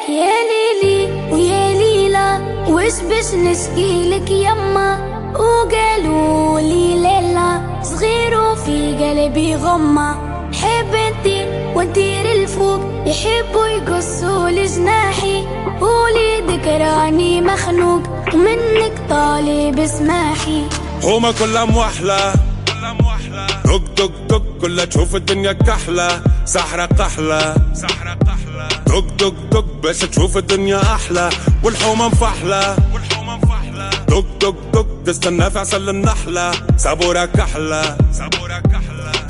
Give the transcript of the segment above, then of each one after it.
يا ليلي ويا ليلى وش باش نشكيلك يما، وقالوا لي ليلى صغير وفي قلبي غمة. حب نطير ونطير الفوق، يحبوا يقصوا لجناحي، وليدك راني مخنوق ومنك طالب اسماحي. هما كلها موحلة دق دق دق، كلها تشوف الدنيا كحلة، سحرة قحلة دق دق دق باش تشوف الدنيا أحلى، والحومة مفحلة دق دق دق، تستنى في عسل النحلة، صبورة كحلة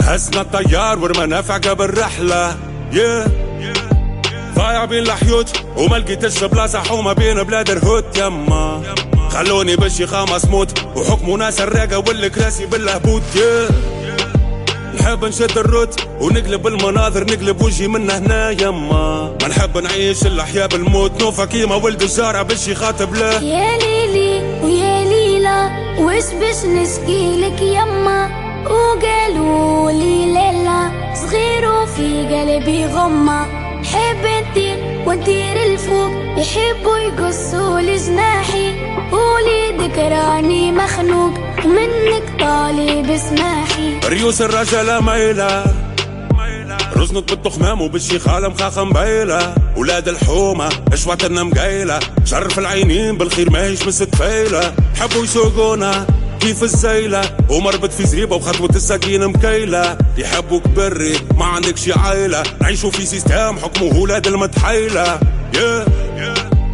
هزنا الطيار ورمنافع قبل رحلة. ضايع بين الحيوت وما لقيتش بلاصة حومة بين بلاد الهوت يما، خلوني بالشيخة مسموت وحكموا ناس الراقة والكراسي بالهبوط. نحب نشد الروت ونقلب المناظر، نقلب وجهي من هنا يما، ما نحب نعيش الأحياء بالموت، نوفا كيما ولد الجارة بالشي خاطب له. يا ليلي ويا ليلى وش باش نشكيلك يما، وقالوا لي ليلى صغير وفي قلبي غمة. حب نطير ونطير الفوق، يحبوا يقصوا لجناحي، وليدك راني مخنوق ومنك طالب اسماحي. ريوس الرجالة مايلة رزنت بالتخمام وبالشيخالة مخاخة مبيلة، ولاد الحومة اشواتنا مقايلة، شرف العينين بالخير ماهيش بس تفايلة، حبوا يسوقونا كيف الزيلة ومربط في زريبة وخطوة السكين مكيلة، يحبوك بري ما عندكش عايلة، نعيشوا في سيستم حكمه ولاد المتحيلة.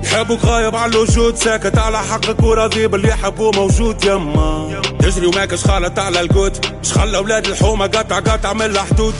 يحبوك غايب على الوجود، ساكت على حقك وراضي باللي يحبوه موجود يما، تجري وماكش خالط على القوت، مش خلى اولاد الحومة قطع من الحدود.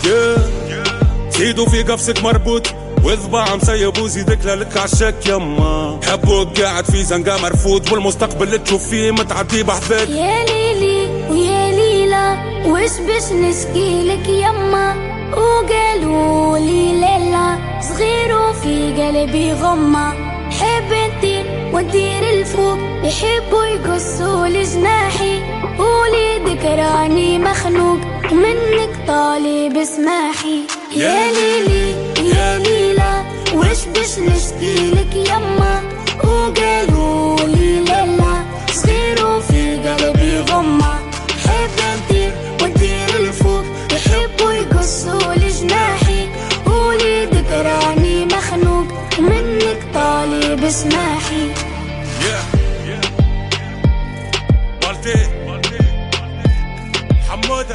زيدوا في قفصك مربوط وذباع مسيب وزيدك لك عالشك يما، حبوك قاعد في زنقة مرفوض، والمستقبل اللي تشوف فيه متعدي بحذاك. يا ليلي ويا ليلى وش باش نشكيلك يما، وقالوا لي ليلى صغير وفي قلبي غمة. حب نطير ونطير الفوق، يحبوا يقصوا لجناحي، وليدك راني مخنوق ومنك طالب اسماحي. يا ليلي يا ليلى وش باش نشكيلك يما، وقالوا لي ليلى صغير وفي قلبي غمة. حب نطير ونطير الفوق، يحبوا يقصوا لجناحي، وليدك راني مخنوق ومنك طالب اسماحي. حمودة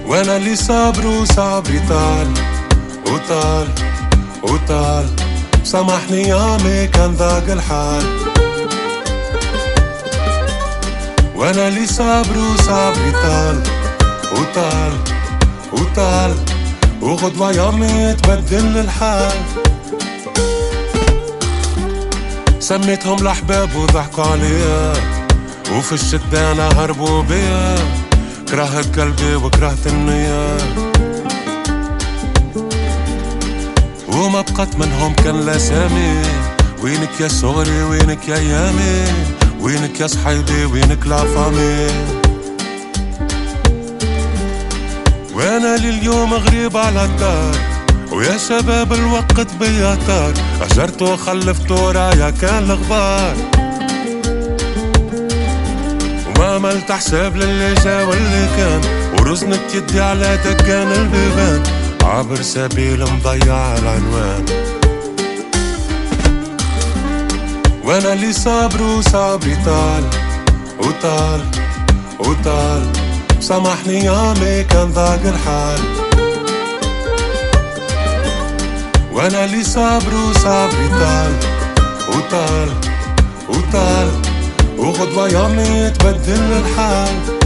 وانا اللي صابر وصابري طال سامحني يامي كان ذاق الحال، وانا اللي صابر وصابري طال وغدوة يامي تبدل الحال. سميتهم الأحباب وضحكوا عليا، وفي الشدة أنا هربوا بيا، كرهت قلبي وكرهت النية، وما بقت منهم كان لسامي. وينك يا صغري وينك يا ايامي، وينك يا صحيبي وينك لا فامي، وانا لليوم غريب على الدار، ويا شباب الوقت بيا طار، اجرت وخلفت ورايا كان الغبار، وما عملت حساب للي جا واللي كان، ورزنت يدي على دكان البيبان، عبر سبيل مضيع العنوان. وانا اللي صابر وصابري طال سامحني يامي كان ذاق الحال. وانا اللي صابر وصابري طال وغدوة يومي يتبدل الحال.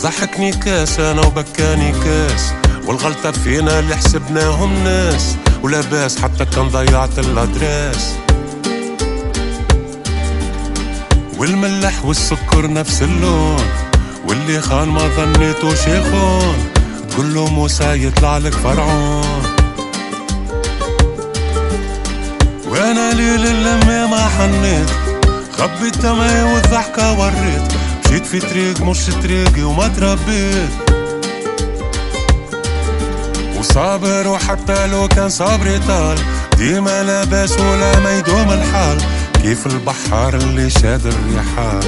ضحكني كاس انا وبكاني كاس، والغلطة فينا اللي حسبناهم ناس، ولا باس حتى كان ضيعت الادراس. والملح والسكر نفس اللون، واللي خان ما ظنيتوش يخون، تقوله موسى يطلع لك فرعون. وانا ليل اللمة ما حنيت، خبيت دمعي والضحكة وريت، مشيت في طريق مش طريقي وما تربيت. وصابر وحتى لو كان صبري طال، ديما لاباس ولا ما يدوم الحال، كيف البحار اللي شاد الريحان.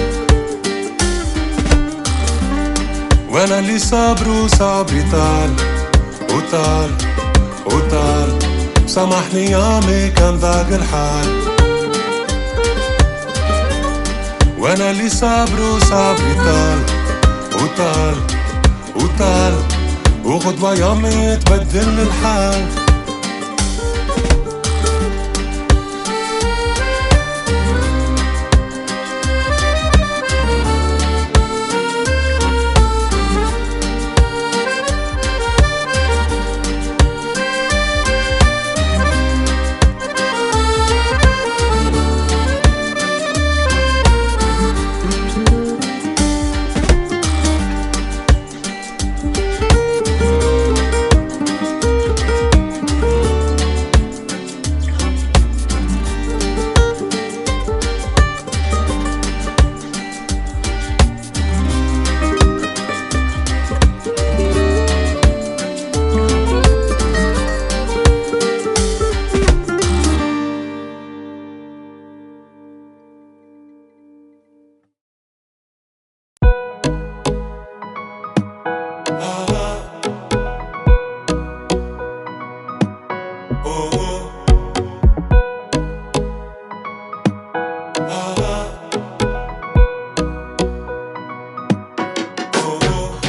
وانا اللي صابر وصبري طال وطال وطال، سامحني يامي كان ضاق الحال. وانا اللي صابر وصبري طال وطال وطال، وغدوة يومي يتبدل الحال.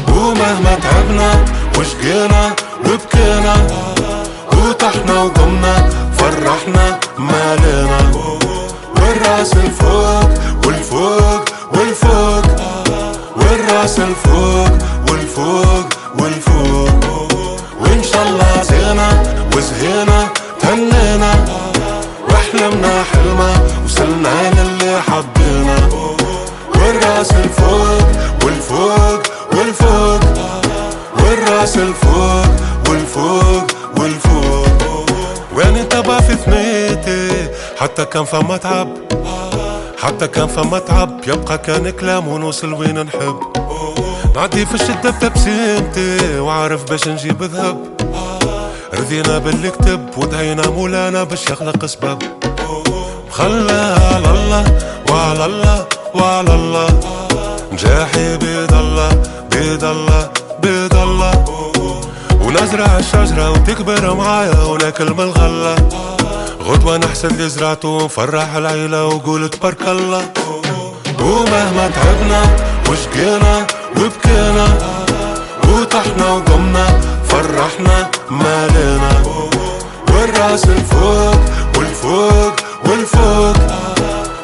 ومهما تعبنا وشقينا وبكينا، وطحنا وقمنا فرحنا مالنا، والراس الفوق والفوق والفوق، والراس الفوق والفوق والفوق. وإن شاء الله زينا وزهينا تهنينا، واحلمنا حلمة وصلنا للي حبينا، والراس الفوق والفوق والفوق، والراس الفوق والفوق والفوق. وين تبع في ثنيتي حتى كان فما تعب، حتى كان فما تعب، يبقى كان كلام ونوصل وين نحب. نعدي في الشدة بتبسيمتي وعارف باش نجيب ذهب، رضينا باللي كتب ودعينا مولانا باش يخلق سبب. مخلى على الله وعلى الله وعلى الله، نجاحي بيد الله بيد الله بيد الله. ونزرع الشجرة وتكبر معايا وناكل من الغلة، غدوة نحسد اللي زرعته ونفرح العيلة وقول تبارك الله. ومهما تعبنا وشقينا وبكينا، وطحنا وقمنا فرحنا مالنا، والراس الفوق والفوق والفوق،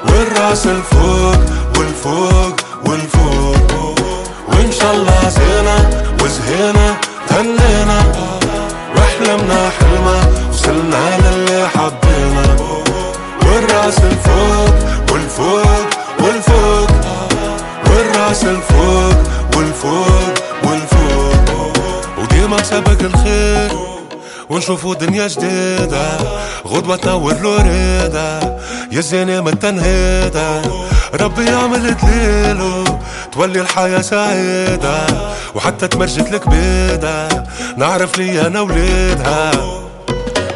والراس الفوق والفوق والفوق. وإن شاء الله زينا وزهينا تهنينا، واحلمنا حلمة وصلنا للي حبينا، والراس الفوق والفوق والفوق، والراس الفوق والفوق والفوق. وديما مسابق الخير ونشوفوا دنيا جديدة، غدوة تنور له ريدة، يزيني من التنهيدة، ربي يعمل دليله تولي الحياة سعيدة، وحتى تمرجت لك بيدة نعرف لي انا وليدها.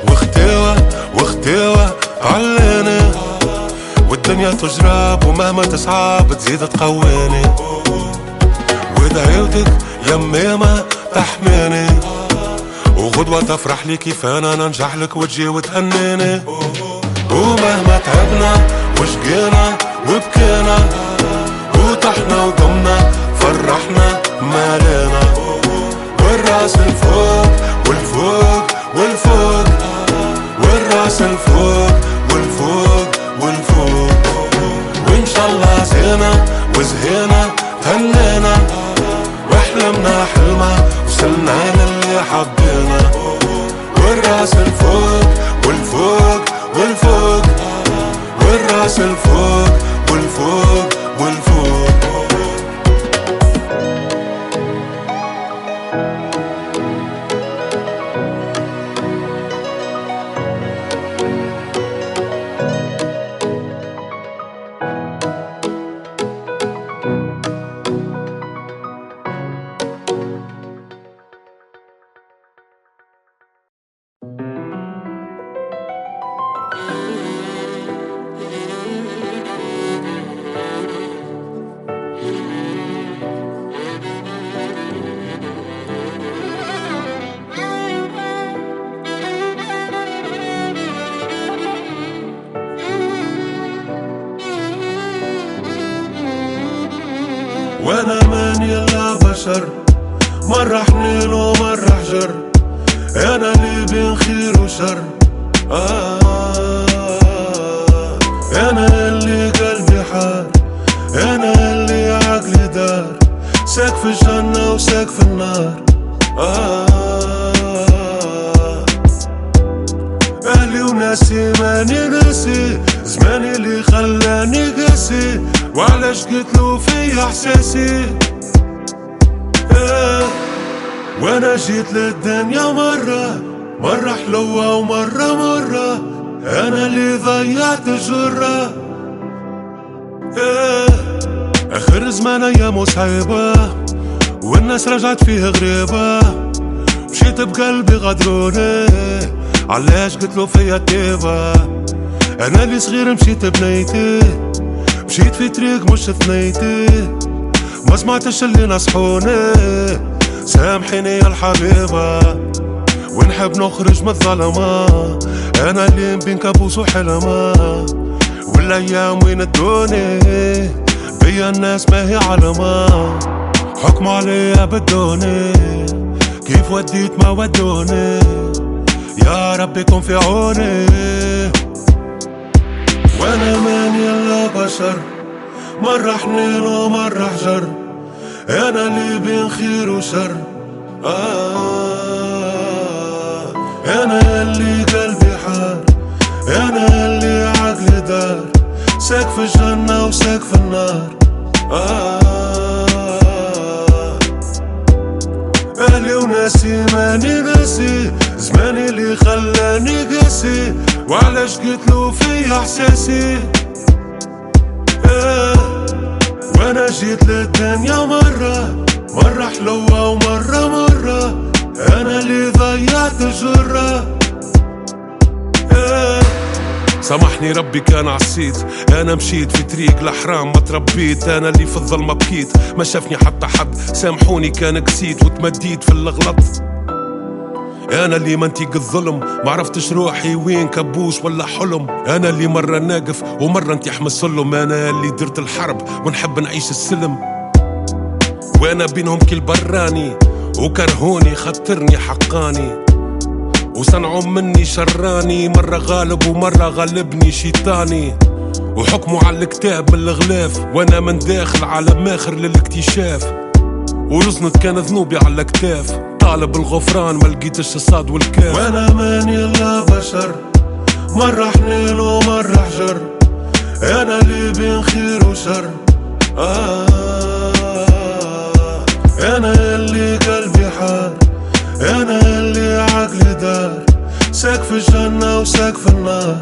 واختيوة واختيوة عليني، والدنيا تجرب ومهما تصعب تزيد تقويني، ودعيوتك يمي ما تحميني، وغدوة تفرح لي كيف انا ننجح لك وتجي وتهنيني. ومهما تعبنا وشقينا وبكينا وطحنا وقمنا فرحنا مالينا، والراس الفوق والفوق والفوق، والراس الفوق والفوق والفوق. وإن شاء الله زينا وزهينا تهنينا، وحلمنا حلمة وصلنا للي حبينا، والراس الفوق والفوق والفوق، والراس الفوق والفوق والفوق. وانا ماني الا بشر، مرة حنين ومرة حجر، انا اللي بين خير وشر. انا اللي قلبي حار، انا اللي عقلي دار، سقف الجنة وسقف النار. اهلي وناسي ماني ناسي، زماني اللي خلاني قاسي، وعلاش قتلوا في احساسي. وانا جيت للدنيا مرة حلوة ومرة انا اللي ضيعت الجرة. اخر زمان ايام صعيبة والناس رجعت فيه غريبة، مشيت بقلبي غدروني علاش قتلوا فيا التيبة. انا اللي صغير مشيت بنيتي، مشيت في طريق مش ثنيتي، ما سمعتش اللي نصحوني، سامحيني يا الحبيبة ونحب نخرج من الظلمة. انا اللي بين كابوس وحلمة، والايام وين ادوني بيا الناس ما هي علمة، حكم عليا بدوني كيف وديت ما ودوني، يا رب يكون في عوني. وانا ماني الا بشر، مرة حنين ومرة حجر، انا اللي بين خير وشر. انا اللي قلبي حار، انا اللي عقلي دار، سقف الجنة وسقف النار. اهلي وناسي ماني ناسي، زماني اللي خلاني قاسي، وعلاش قتلوا في احساسي. وانا جيت للدنيا مرة حلوة ومرة انا اللي ضيعت الجرة. سامحني ربي كان عصيت، انا مشيت في طريق الحرام ما تربيت، انا اللي في الظلمة بكيت ما شافني حتى حد، سامحوني كان قسيت وتمديت في الغلط. انا اللي منطق الظلم ما عرفتش روحي وين كابوس ولا حلم، انا اللي مرة ناقف ومرة نتيح من السلم، انا اللي درت الحرب ونحب نعيش السلم، وانا بينهم كل براني وكرهوني خطرني حقاني، وصنعوا مني شراني، مرة غالب ومرة غالبني شيطاني، وحكموا على الكتاب من الغلاف، وانا من داخل عالم اخر للاكتشاف، ورزنت كان ذنوبي على الكتاف، طالب الغفران ما لقيتش الصاد والكاف. وانا ماني الا بشر، مرة حنين ومرة حجر، انا اللي بين خير وشر. انا اللي قلبي حار، انا اللي عقلي دار، سقف الجنة وسقف النار.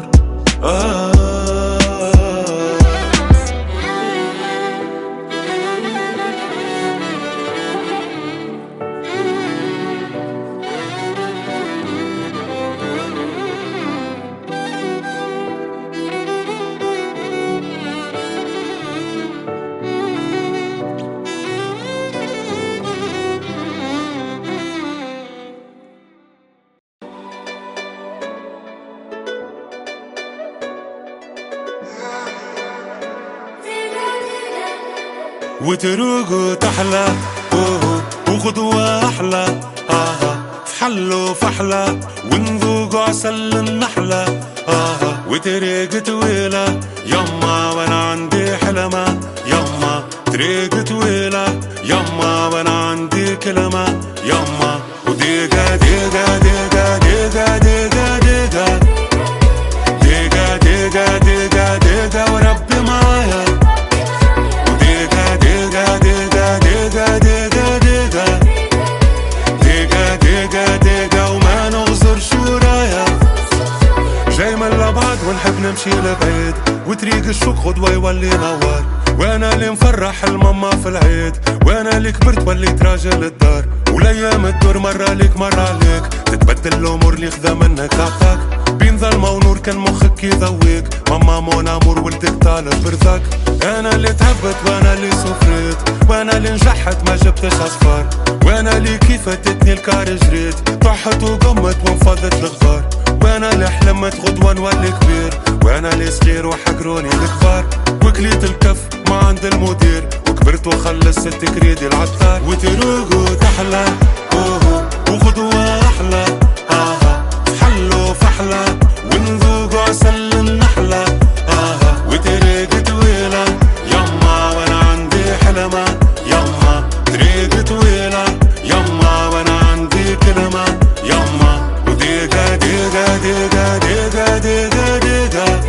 وتروقوا تحلى وخدوة أحلى فحلوا فحلة ونذوقوا عسل النحلة وتريق طويلة يما وانا عندي حلمة يما تريق طويلة يما وانا عندي كلمة يما وديقة ديقة ديقة ديقة ديقة ديقة ديقة ديقة ديقة ديقة وربي معايا وديقة ديقة ديقة ديقة ديقة ديقة ديقة ديقة ديقة وما نغزر شو رايا جاي من لبعض ونحب نمشي لبعيد وطريق الشوق غدوة يولي نوار وانا اللي مفرح الماما في العيد وانا اللي كبرت وليت راجل الدار والايام تدور مرة ليك مرة عليك تتبدل الامور اللي خذا منك عطاك بين ظلمة ونور كان مخك يذويك ماما مون امور ولدك طالب برزاك انا اللي تهبت وانا اللي سفريت وانا اللي نجحت ما جبتش اصفار وانا اللي كيف فاتتني الكار جريت طحت وقمت وانفضت الغبار وانا اللي حلمت غدوة نولي كبير وانا اللي صغير وحكروني الكبار وكليت الكف ما عند المدير وكبرت وخلصت كريدي العطار وتروقوا تحلى وخدوة احلى حلوا فحلة ونذوقوا عسل النحلة وتريق طويلة يما وانا عندي حلمة يما تريق طويلة يما وانا عندي كلمة يما وديقة ديقة ديقة ديقة ديقة ديقة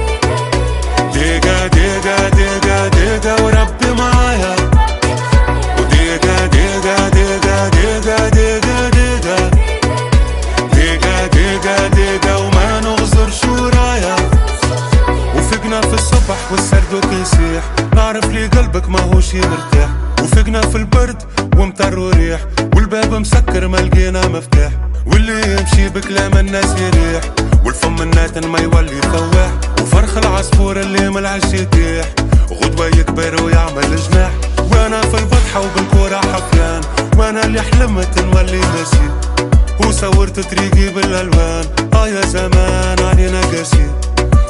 ديقة ديقة ديقة ديقة وربي معايا وديقة ديقة ديقة ديقة ديقة ديقة ديقة ديقة ديقة وما نغزر شو رايا وفقنا في الصبح والسردوك يسيح نعرف لي قلبك ما هوش مرتاح وفقنا في البرد ومطر وريح والباب مسكر ما لقينا مفتاح واللي يمشي بكلام الناس يريح والفم الناتن ما يولي فواح وفرخ العصفور اللي ملعش يتيح غدوة يكبر ويعمل جناح وانا في البطحة وبالكورة حفيان وانا اللي حلمت نولي ماشي وصورت طريقي بالالوان يا زمان علينا قاسي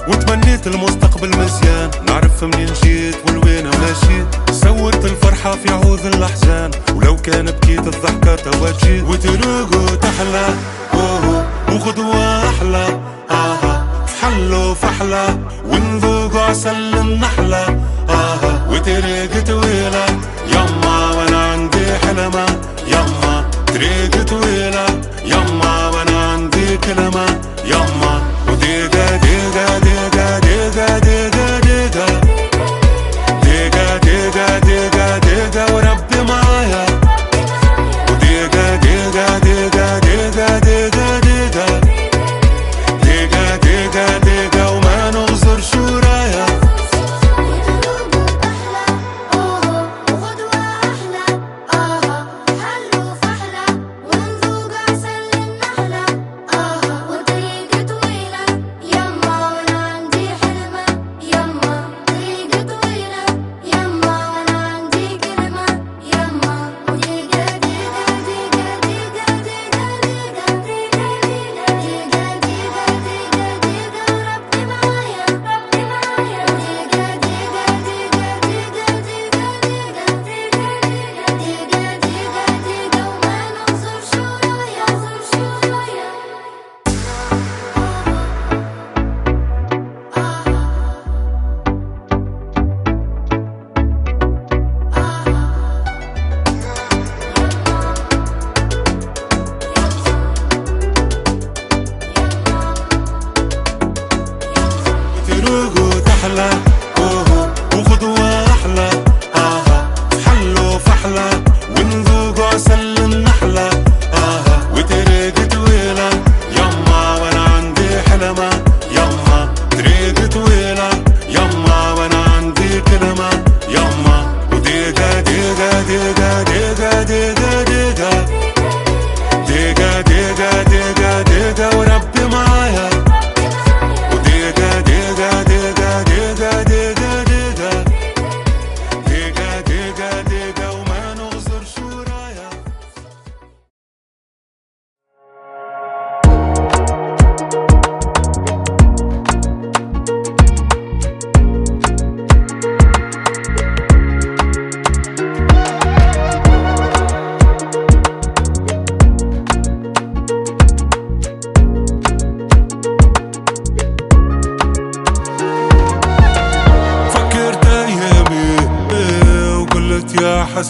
وتمنيت المستقبل مزيان نعرف منين جيت والوين ماشي صورت الفرحة في عوض الأحزان ولو كان بكيت الضحكة تواجي وتروقوا تحلى وخدوة أحلى فحلوا فحلة ونذوقوا عسل النحلة وتريق طويلة يما وانا عندي حلمة يما تريق طويلة يما وانا عندي كلمة يما وديقة ديقة ديقة ديقة ديقة ديقة ديقة ديقة ديقة ديقة وربي معايا وديقة ديقة ديقة ديقة ديقة ديقة ديقة ديقة ديقة وما نغزر شو رايا وخدوة أحلى حلوا فحلة ونذوق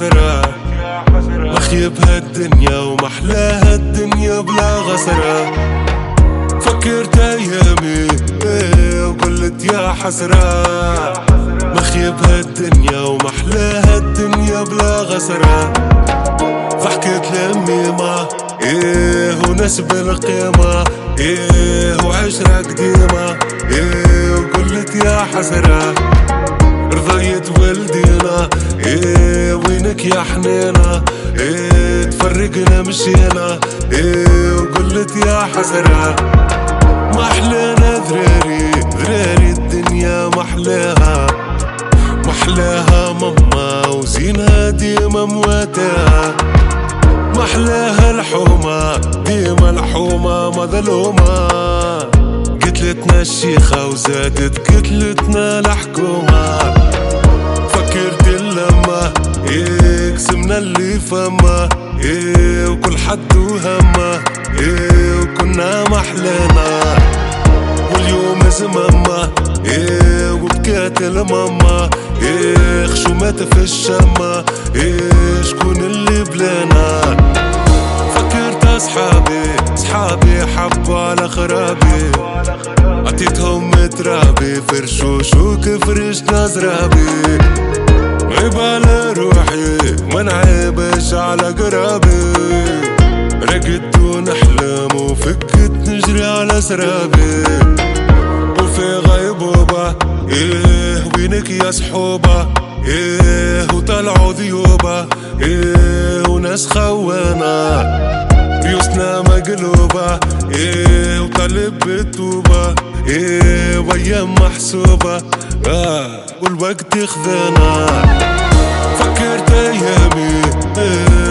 حسرة مخيب هالدنيا ومحلاها الدنيا بلا غسرة. فكرت ايامي وقلت يا حسرة مخيب هالدنيا ومحلاها الدنيا بلا غسرة. فحكيت لامي ما ونسب القيمة وعشرة قديمة وقلت يا حسرة رضيت ولدينا وينك يا حنينة تفرقنا مشينا وقلت يا حسرة ما أحلانا ذراري الدنيا محلاها ماما وزينها ديما مواتاها. محلاها الحومة ديما الحومة مظلومة. قتلتنا الشيخة وزادت قتلتنا الحكومة. فكرت اللمة قسمنا اللي فما وكل حد وهمه وكنا محلانا. واليوم زمامة وبكات الماما خشومات في الشمة شكون اللي بلانا. فكرت اصحابي حبوا على خرابي عطيتهم ترابي فرشوش وكفرشنا زرابي. غيب على روحي ما نعيبش على قرابي. رقدت ونحلم وفكت نجري على سرابي. وفي غيبوبة وينك يا صحوبة وطلعوا ذيوبة وناس خوانة. ريوسنا مقلوبة وطالب بالتوبة وايام محسوبة والوقت يخذنا. فكرت ايامي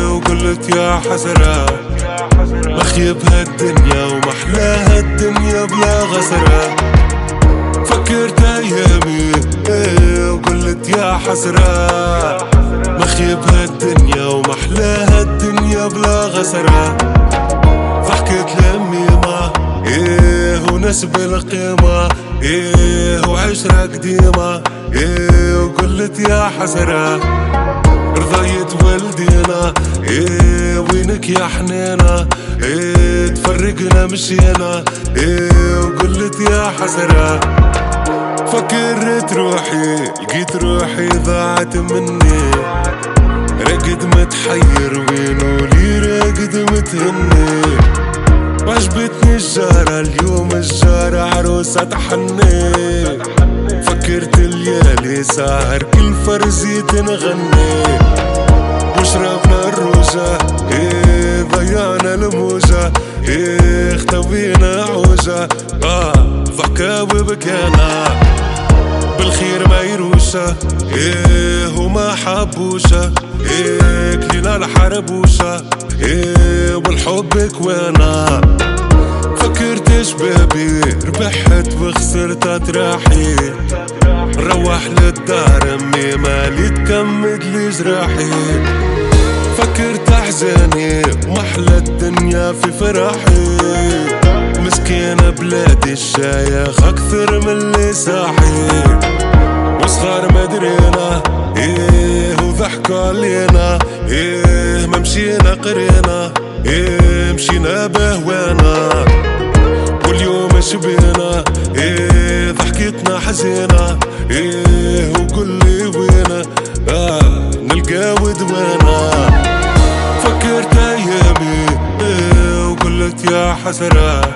وقلت يا حسرة مخيب هالدنيا ومحلاها الدنيا بلا غسرة. فكرت ايامي وقلت يا حسرة مخيب هالدنيا ومحلاها الدنيا بلا غسرة. فحكيت لامي ما ونسب القيمة وعشرة قديمة وقلت يا حسرة رضيت ولدينا وينك يا حنينة تفرقنا مشينا وقلت يا حسرة. فكرت روحي لقيت روحي ضاعت مني. راقد متحير وينو لي راقد متهني. وعجبتني الجارة اليوم الجارة عروسة تحني. فكرت الليالي ساهر كل فرزي تنغني. وشربنا الروجة ضيعنا الموجة اختوينا عوجة ضحكة وبكانا. بالخير ما يروشة وما حبوشة كلينا الحربوشة والحب كوانا. فكرت شبابي ربحت وخسرت تراحي. روح للدار امي مالي تكمد لي جراحي. فكرت احزاني ومحلى الدنيا في فرحي. مسكينة بلادي الشايخ اكثر من اللي صاحي. وصغار مدرينا وضحكوا علينا ما مشينا قرينا مشينا بهوانا. واليوم شبينا ضحكتنا حزينة وقل لي وينا نلقى ودوانا. فكرت ايامي وقلت يا حسرة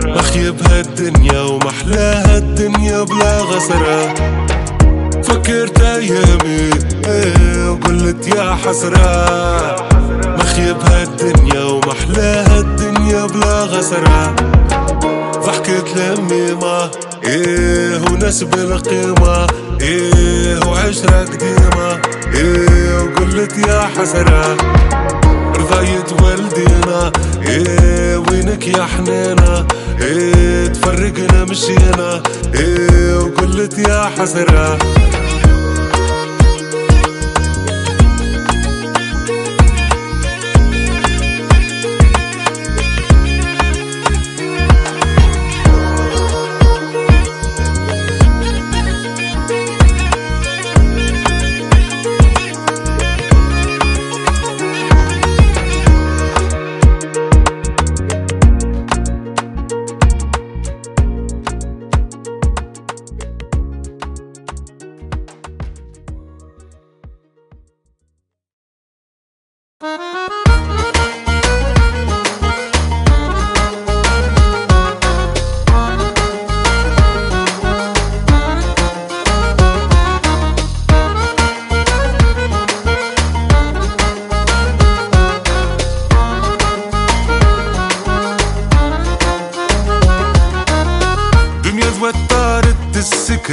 مخيب هالدنيا ومحلاها الدنيا بلا غسرة. فكرت ايامي وقلت يا حسرة مخيب هالدنيا ومحلاها الدنيا بلا غسرة. ضحكت لامي ما ونسب القيمة وعشرة قديمة وقلت يا حسرة رضيت والدينا وينك يا حنينة تفرقنا مشينا وقلت يا حسرة.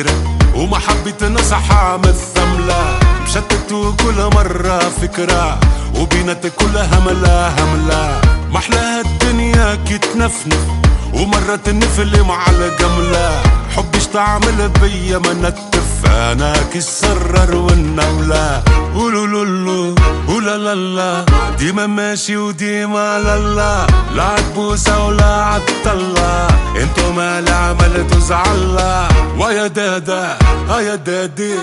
فكرة ومحبتنا صحام الثملة، مشتت وكل مرة فكرة وبينات كلها هملة. محلاها الدنيا كي تنفنف ومرة تنفلي مع الجملة، حبش تعمل بيا ما نتف انا كي السرر والنولة. ولولولو ولا ديما ماشي وديما لا عتبوسة ولا عالطلة، انتو ما لا عملتو زعلة. ويا دادا يا دادي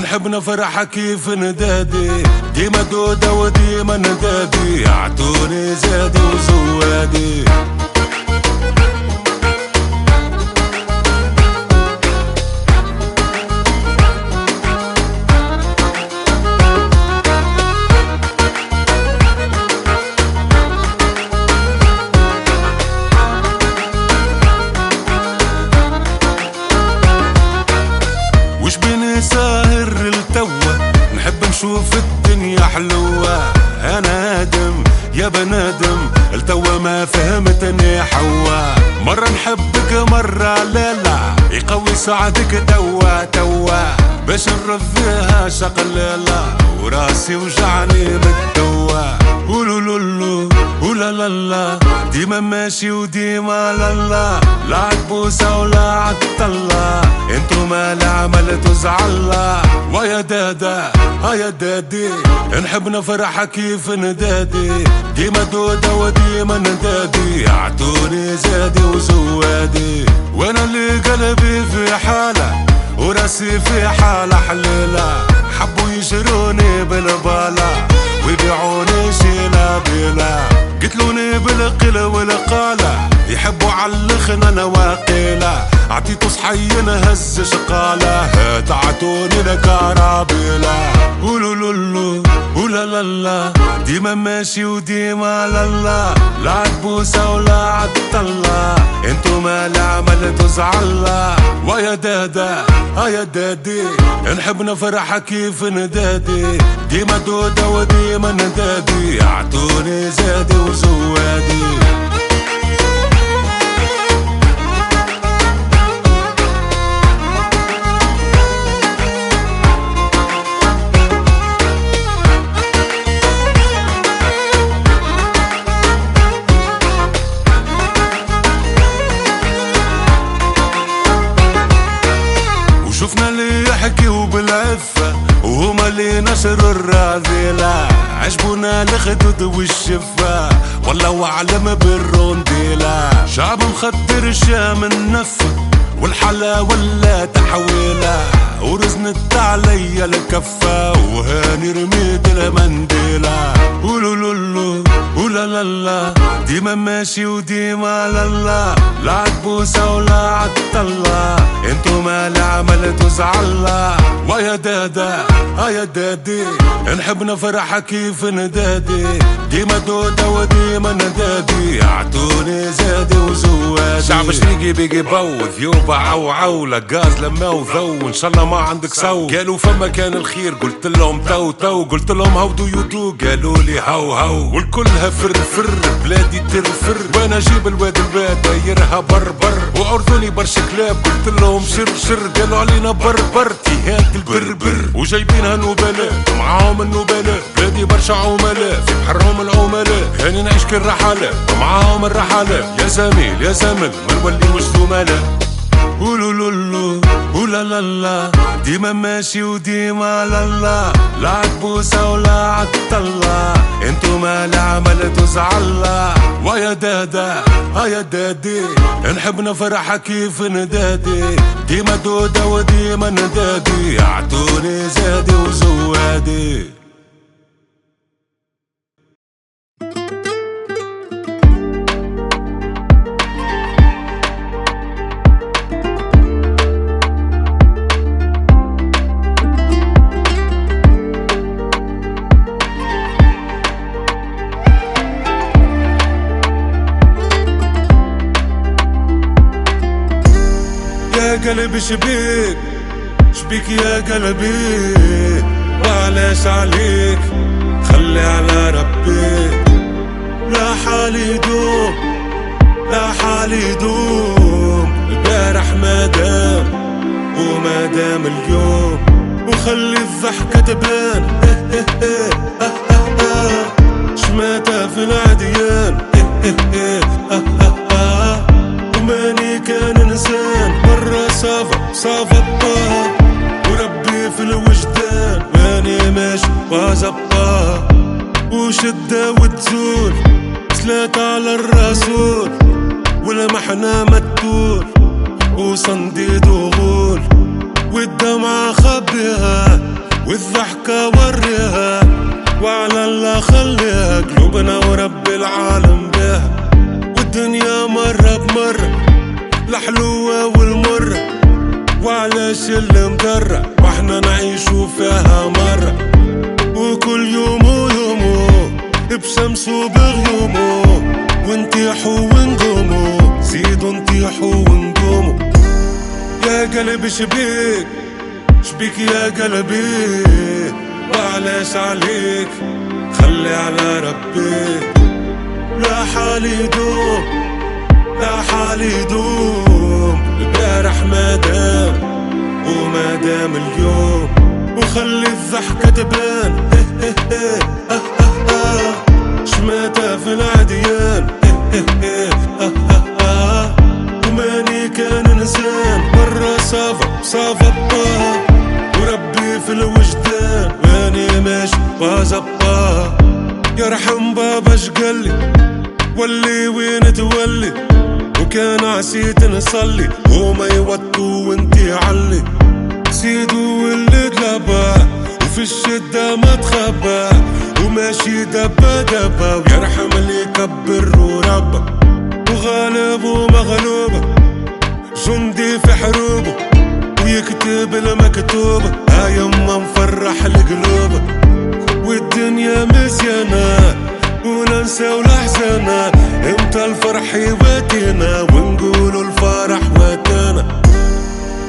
نحب نفرح كيف ندادي، ديما دودة وديما ندادي، اعطوني زادي وزوادي. وش بيني ساهر التوة نحب نشوف الدنيا حلوة، انا ادم يا بنادم التوة ما فهمتني حوا، مرة نحبك مرة لا يقوي ساعدك توا باش نرفيها شقلالة وراسي وجعني متدوا. ولولولو ولا ديما ماشي وديما لا عتبوسة ولا عالطلة، انتو ما لا عملتو زعلة. ويا دادا يا دادي نحب نفرح كيف ندادي، ديما دودة وديما ندادي، اعطوني زادي وزوادي. وانا اللي قلبي في حالة وراسي في حالة حليلة، حبوا يشروني بالبالة ويبيعوني شيلة بلا، قتلوني بالقيل والقالة، يحبوا علخنا نواقيلة، عطيتو صحين هز شقالة، تعطوني لكرابيلة. ولولولو ولا ديما ماشي وديما لا عتبوسة ولا عالطلة، انتو ما لا عملتو زعلة. ويا دادا يا دادي نحب نفرح كيف ندادي، ديما دودة وديما ندادي، اعطوني زادي وزوادي. شفنا اللي يحكيو بالعفة وهما اللي نشروا الرذيلة، عجبونا الخدود والشفة والله اعلم بالرونديلة، شعب مخدر الشام النفة والحلا ولا تحويلة، ورزنت عليا الكفة وهاني رميت المنديلة. ولولولو ولا ديما ماشي وديما لا عتبوسة ولا عالطلة، انتو ما لا عملتو زعلة. ويا دادا يا دادي نحب نفرح كيف ندادي، ديما دودة وديما ندادي، اعطوني زادي وزوادي. شعب شريقي بيجي بوذ يوبا عو لقاز لما وذو ان شاء الله ما عندك سو، قالوا فما كان الخير قلت لهم تو قلت لهم هاو دو يو قالوا لي هاو والكلها فر بلادي ترفر، وانا جيب الواد دايرها بربر، وعرضوني برشا كلاب قلت لهم شر قالوا علينا بربر تيهات البربر، وجايبينها نوبلات معاهم النوبلات، بلادي برشا عملاء في بحرهم العملاء، هاني نعيش كالرحلات ومعاهم الرحلات، يا زميل يا زمل ما نوليوش زملاء. ولولولو ولا ديما ماشي وديما لا عتبوسة ولا عالطلة، انتو ما لا عملتو زعلة. ويا دادا يا دادي نحب نفرح كيف ندادي، ديما دودة وديما ندادي، اعطوني زادي وزوادي. يا قلبي شبيك يا قلبي، وعلاش عليك خلي على ربي، لا حالي يدوم البارح ما دام وما دام اليوم وخلي الضحكة تبان شماتة في العديان وماني كان انسان مرة صافى الطه وربي في الوجدان ماني ماشي وزبطه وشدة وتزول صلاة على الرسول والمحنة متول وصنديد وغول والدمعة خبيها والضحكة وريها وعلى الله خليها قلوبنا ورب العالم بها والدنيا مرة بمرة الحلوة والمرة وعلاش اللي مدرة واحنا نعيشو فيها مرة وكل يوم ويومو بشمس وبغيومو ونطيحو ونقومو زيدو نطيحو ونقومو يا قلبي شبيك يا قلبي وعلاش عليك خلي على ربي لا حالي يدوم البارح ما دام وما دام اليوم وخلي الضحكة تبان شماتة في العديان وماني كان انسان مرة صافى الطه وربي في الوجدان ماني ماشي وزبطه يرحم بابا شقلي ولي وين تولي وكان عسيت نصلي وما يوتو وانتي علي سيدو واللي قلبه وفي الشدة ما تخبى وماشي دبة ويرحم اللي يكبر وربه وغالب ومغلوبه جندي في حروبه ويكتب المكتوبة يما مفرح القلوبة والدنيا مزيانة وننسى والأحزانة امتى الفرح يواتينا ونقولوا الفرح واتانا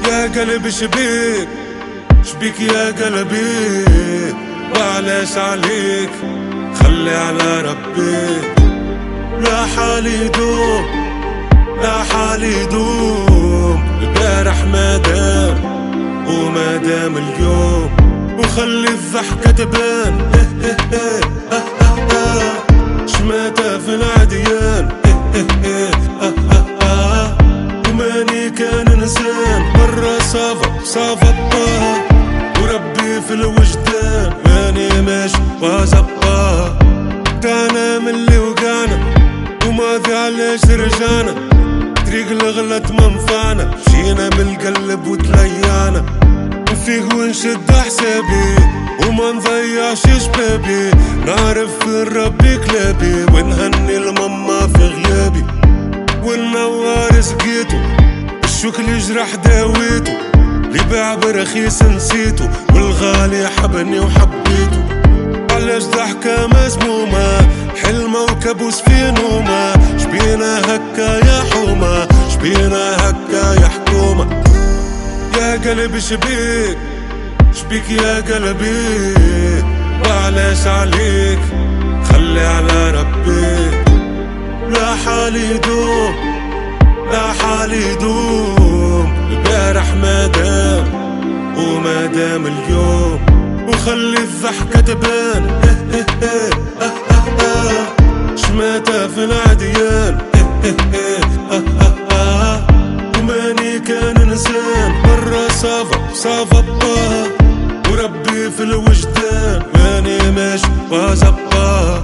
يا قلبي شبيك يا قلبي وعلاش عليك خلي على ربي لا حالي يدوم البارح ما دام وما دام اليوم وخلي الضحكة تبان شماتة في العديان وماني كان انسان مرة صافى الطه وربي في الوجدان ماني ماشي وزبطه دانا من اللي وقعنا وماضي علاش رجعنا طريق الغلط منفعنا مشينا بالقلب وتليعنا نفيق ونشد حسابي وما نضيعش شبابي نعرف في ربي كلابي ونهني الماما في غيابي والنوار سقيتو الشكل جرح داويتو اللي باع برخيص نسيتو والغالي حبني وحبيتو علاش ضحكة مسمومة حلمة وكابوس في نومة شبينا هكا يا حومة شبينا هكا يا حكومة يا قلبي شبيك يا قلبي وعلاش عليك خلي على ربي لا حالي يدوم البارح ما دام وما دام اليوم وخلي الضحكة تبان شماتة في العديان وماني كان انسان مرة صافى الطه وربي في الوجدان ماني ماشي وزبطه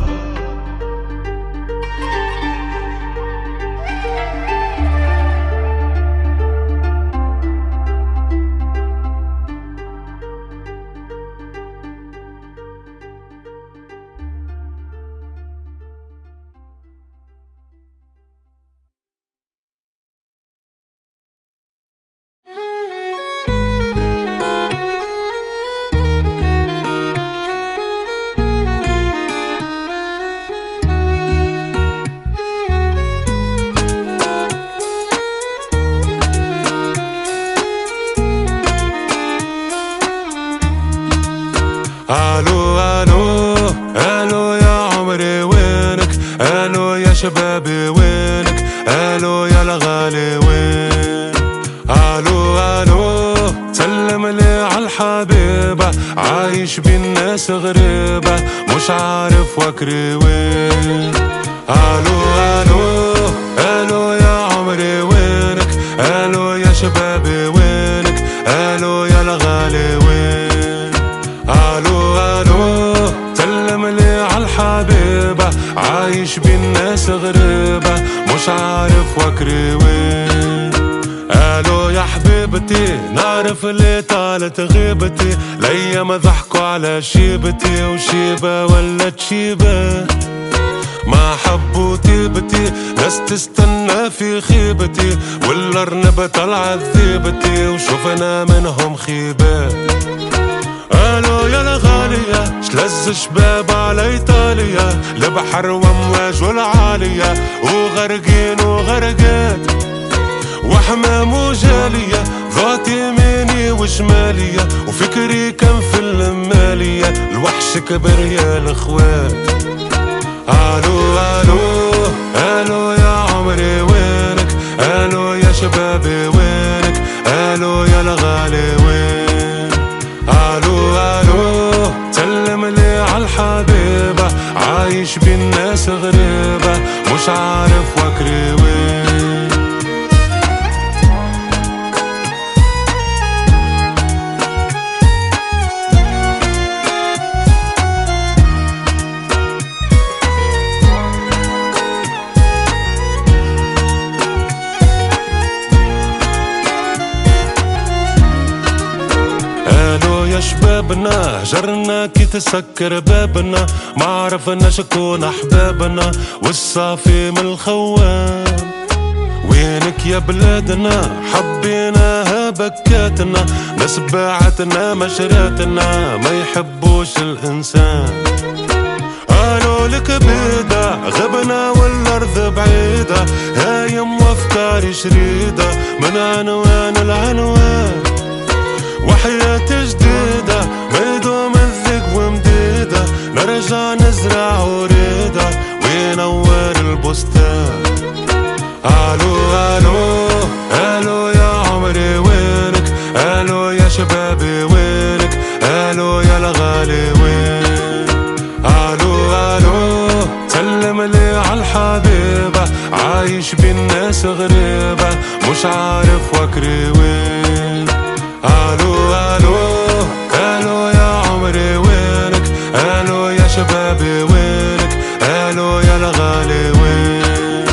الو يا عمري وينك الو يا شبابي وينك الو يا الغالي وين الو سلم لي حبيبة عايش بين ناس غريبة مش عارف وكري وين. الو الو الو يا عمري وينك، الو يا شبابي وينك، الو يا الغالي وين. الو الو سلم لي عالحبيبة عايش بين ناس غريبة مش عارف وكري وين. الو يا حبيبتي نعرف اللي طالت غيبتي، الايام ضحكوا على شيبتي وشيبة ولت شيبة، ما حبوا طيبتي ناس تستنى في خيبتي، والارنب طلعت ذيبتي وشوفنا منهم خيبة. الو يا الغالية شلز شباب على ايطاليا، البحر وامواج والعالية وغرقين وغرقات وحمام وجالية، ضغط يميني وشمالية وفكري كان في المالية، الوحش كبر يا الاخوات. الو الو الو يا عمري وينك، الو يا شبابي وينك، الو يا الغالي وين. الو الو سلم لي عالحبيبة عايش بين ناس غريبة مش عارف وكري وين. شبابنا جرنا كي تسكر بابنا، ما عرفنا شكون احبابنا والصافي من الخوان. وينك يا بلادنا حبيناها بكاتنا، ناس باعتنا مشراتنا ما يحبوش الانسان. قالوا لك بيدا غبنا والارض بعيدة، هايم وافكاري شريدة من عنوان العنوان، وحياة جديدة ما يدوم الذق ومديدة، نرجع نزرع وريدة وينور البستان. الو الو الو يا عمري وينك، الو يا شبابي وينك، الو يا الغالي وين. الو الو سلم لي عالحبيبة عايش بين ناس غريبة مش عارف وكري وين. الو الو الو يا عمري وينك، الو يا شبابي وينك، الو يا الغالي وين.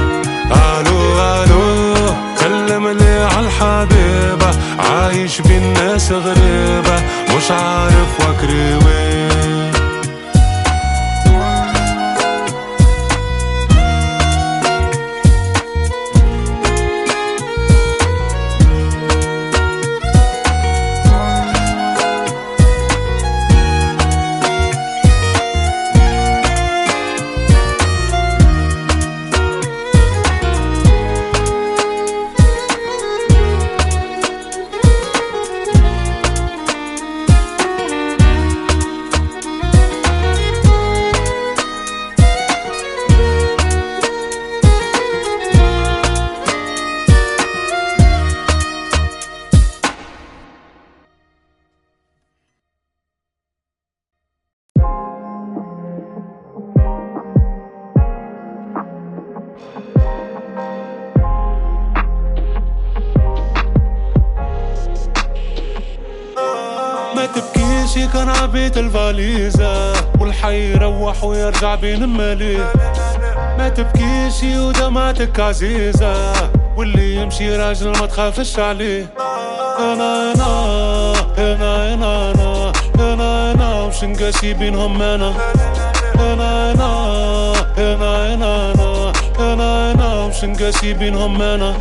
الو الو سلم لي عالحبيبة عايش بين ناس غريبة مش عارف وكري وين. ما تبكيش كان عبيت الفاليزة والحي يروح ويرجع بين المالي. ما تبكيش ودمعتك عزيزة واللي يمشي راجل ما تخافش عليه. انا انا انا انا انا انا انا وش نقاسي بينهم انا. انا انا انا انا انا انا انا وش نقاسي بينهم انا.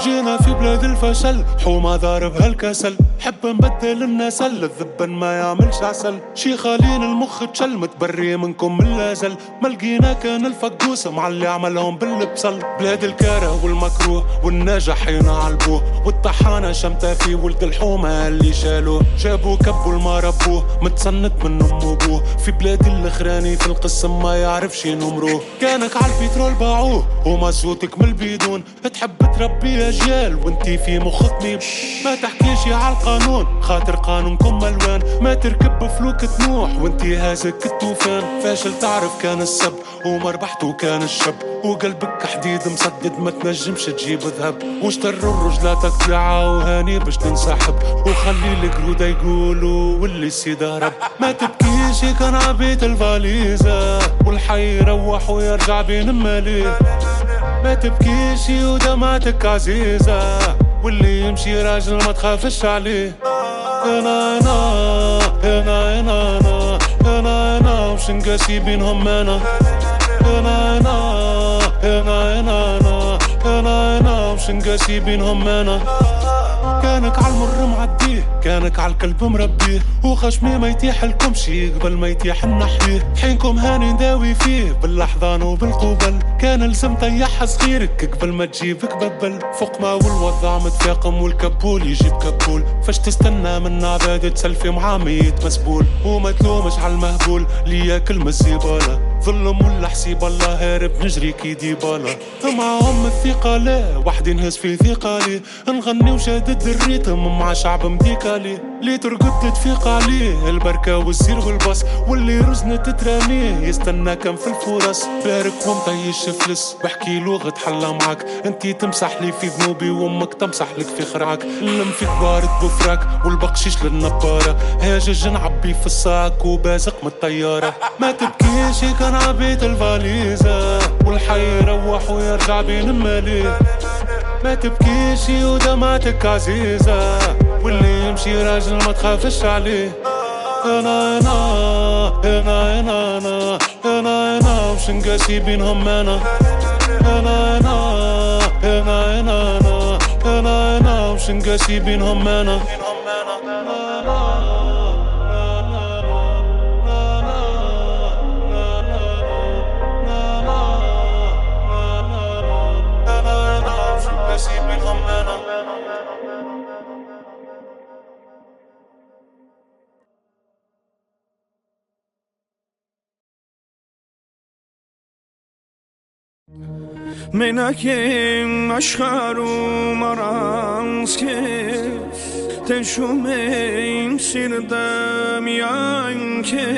جينا في بلاد الفشل حومة ضارب هالكسل، حب نبدل النسل الذبن ما يعملش عسل. شيخالين المخ تشل متبري منكم من الازل، ما لقينا كان الفقوس مع اللي عملهم بالبصل. بلاد الكاره والمكروه والناجحين عالبوه، والطحانة شمتة في ولد الحومة اللي شالوه. جابوا كبوا الما ربوه متصنت من ام وابوه. في بلاد الاخراني في القسم ما يعرفش نمروه. كانك عالبيترول باعوه وما صوتك من البيدون، تحب تربي الأجيال وانتي في مخطني. ما تحكيشي عالقانون خاطر قانونكم ملوان، ما تركب بفلوك طموح وانتي هازك الطوفان. فاشل تعرف كان السب وما ربحت وكان الشب، وقلبك حديد مسدد ما تنجمش تجيب ذهب. واشتروا رجلاتك طلعة وهاني باش تنسحب، وخلي القرودة يقولوا واللي سيدة رب. ما تبكيش كان عبيت الفاليزة والحي يروح ويرجع بين ماليه. ما تبكيش ودمعتك عزيزة واللي يمشي راجل ما تخافش عليه. انا وش نقاسي بينهم انا وش نقاسي بينهم انا. كانك عالمر معديه، كانك عالكلب مربيه، وخشمي ما يتيح لكمشي قبل ما يتيح نحيه. حينكم هاني نداوي فيه باللحظان وبالقبل، كان لزم طيح صغيرك قبل ما تجيبك ببل. فوق ما والوضع متفاقم والكبول يجيب كبول، فاش تستنى من عباد تسلفي مع ميت مسبول. وما تلومش عالمهبول اللي ياكل من الزبالة، ظلم ولا حسيب الله هارب نجري كي ديبالا. معهم الثقة لا وحدي نهز في ثقالي، نغني وشادد الريتم مع شعب مديكالي. اللي ترقد تفيق عليه البركة والزير والباص، واللي رزنة تتراميه يستنى كم في الفرص. بارك ومطيش فلس بحكي لغة حلا معاك، انتي تمسح لي في ذنوبي وامك تمسح لك في خراك. نلم فيك بارد بفراك والبقشيش للنبارة، هاجج نعبي في الساك وبازق من الطيارة. ما تبكيش كان عبيت الفاليزة والحي يروح ويرجع بين ماليه. ما تبكيش ودمعتك عزيزة واللي يمشي راجل ما تخافش عليه. انا وش نقاسي بينهم انا وش نقاسي بينهم انا. Menakem aşkarım aranske, teşumeyim sirdem yanke.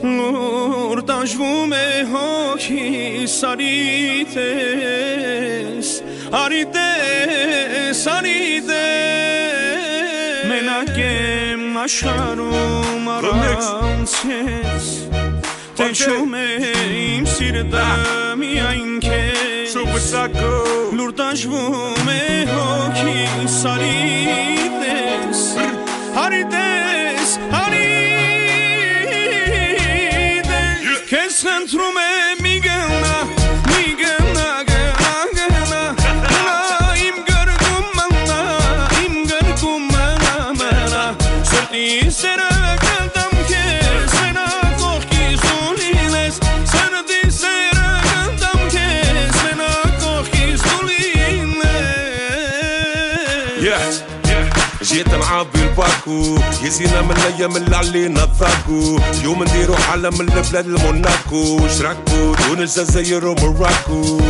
Lurtajvume hoki sarites, arites, arites. Menakem aşkarım aranske, teşumeyim sirdem yanke. Lurtajvume hoki sarites, arites, arites. Kes centrume migana, migana, gana, gana. Im gargum mana, im gargum mana, mana. Sorti sera cantam ke sena koki soliles, serdi sera cantam ke sena koki soliles. جيت نعبي الباكو يزينا من الايام اللي علينا الضاكو. اليوم نديرو حالة من البلاد الموناكو، شراكو تونس الجزائر وموراكو.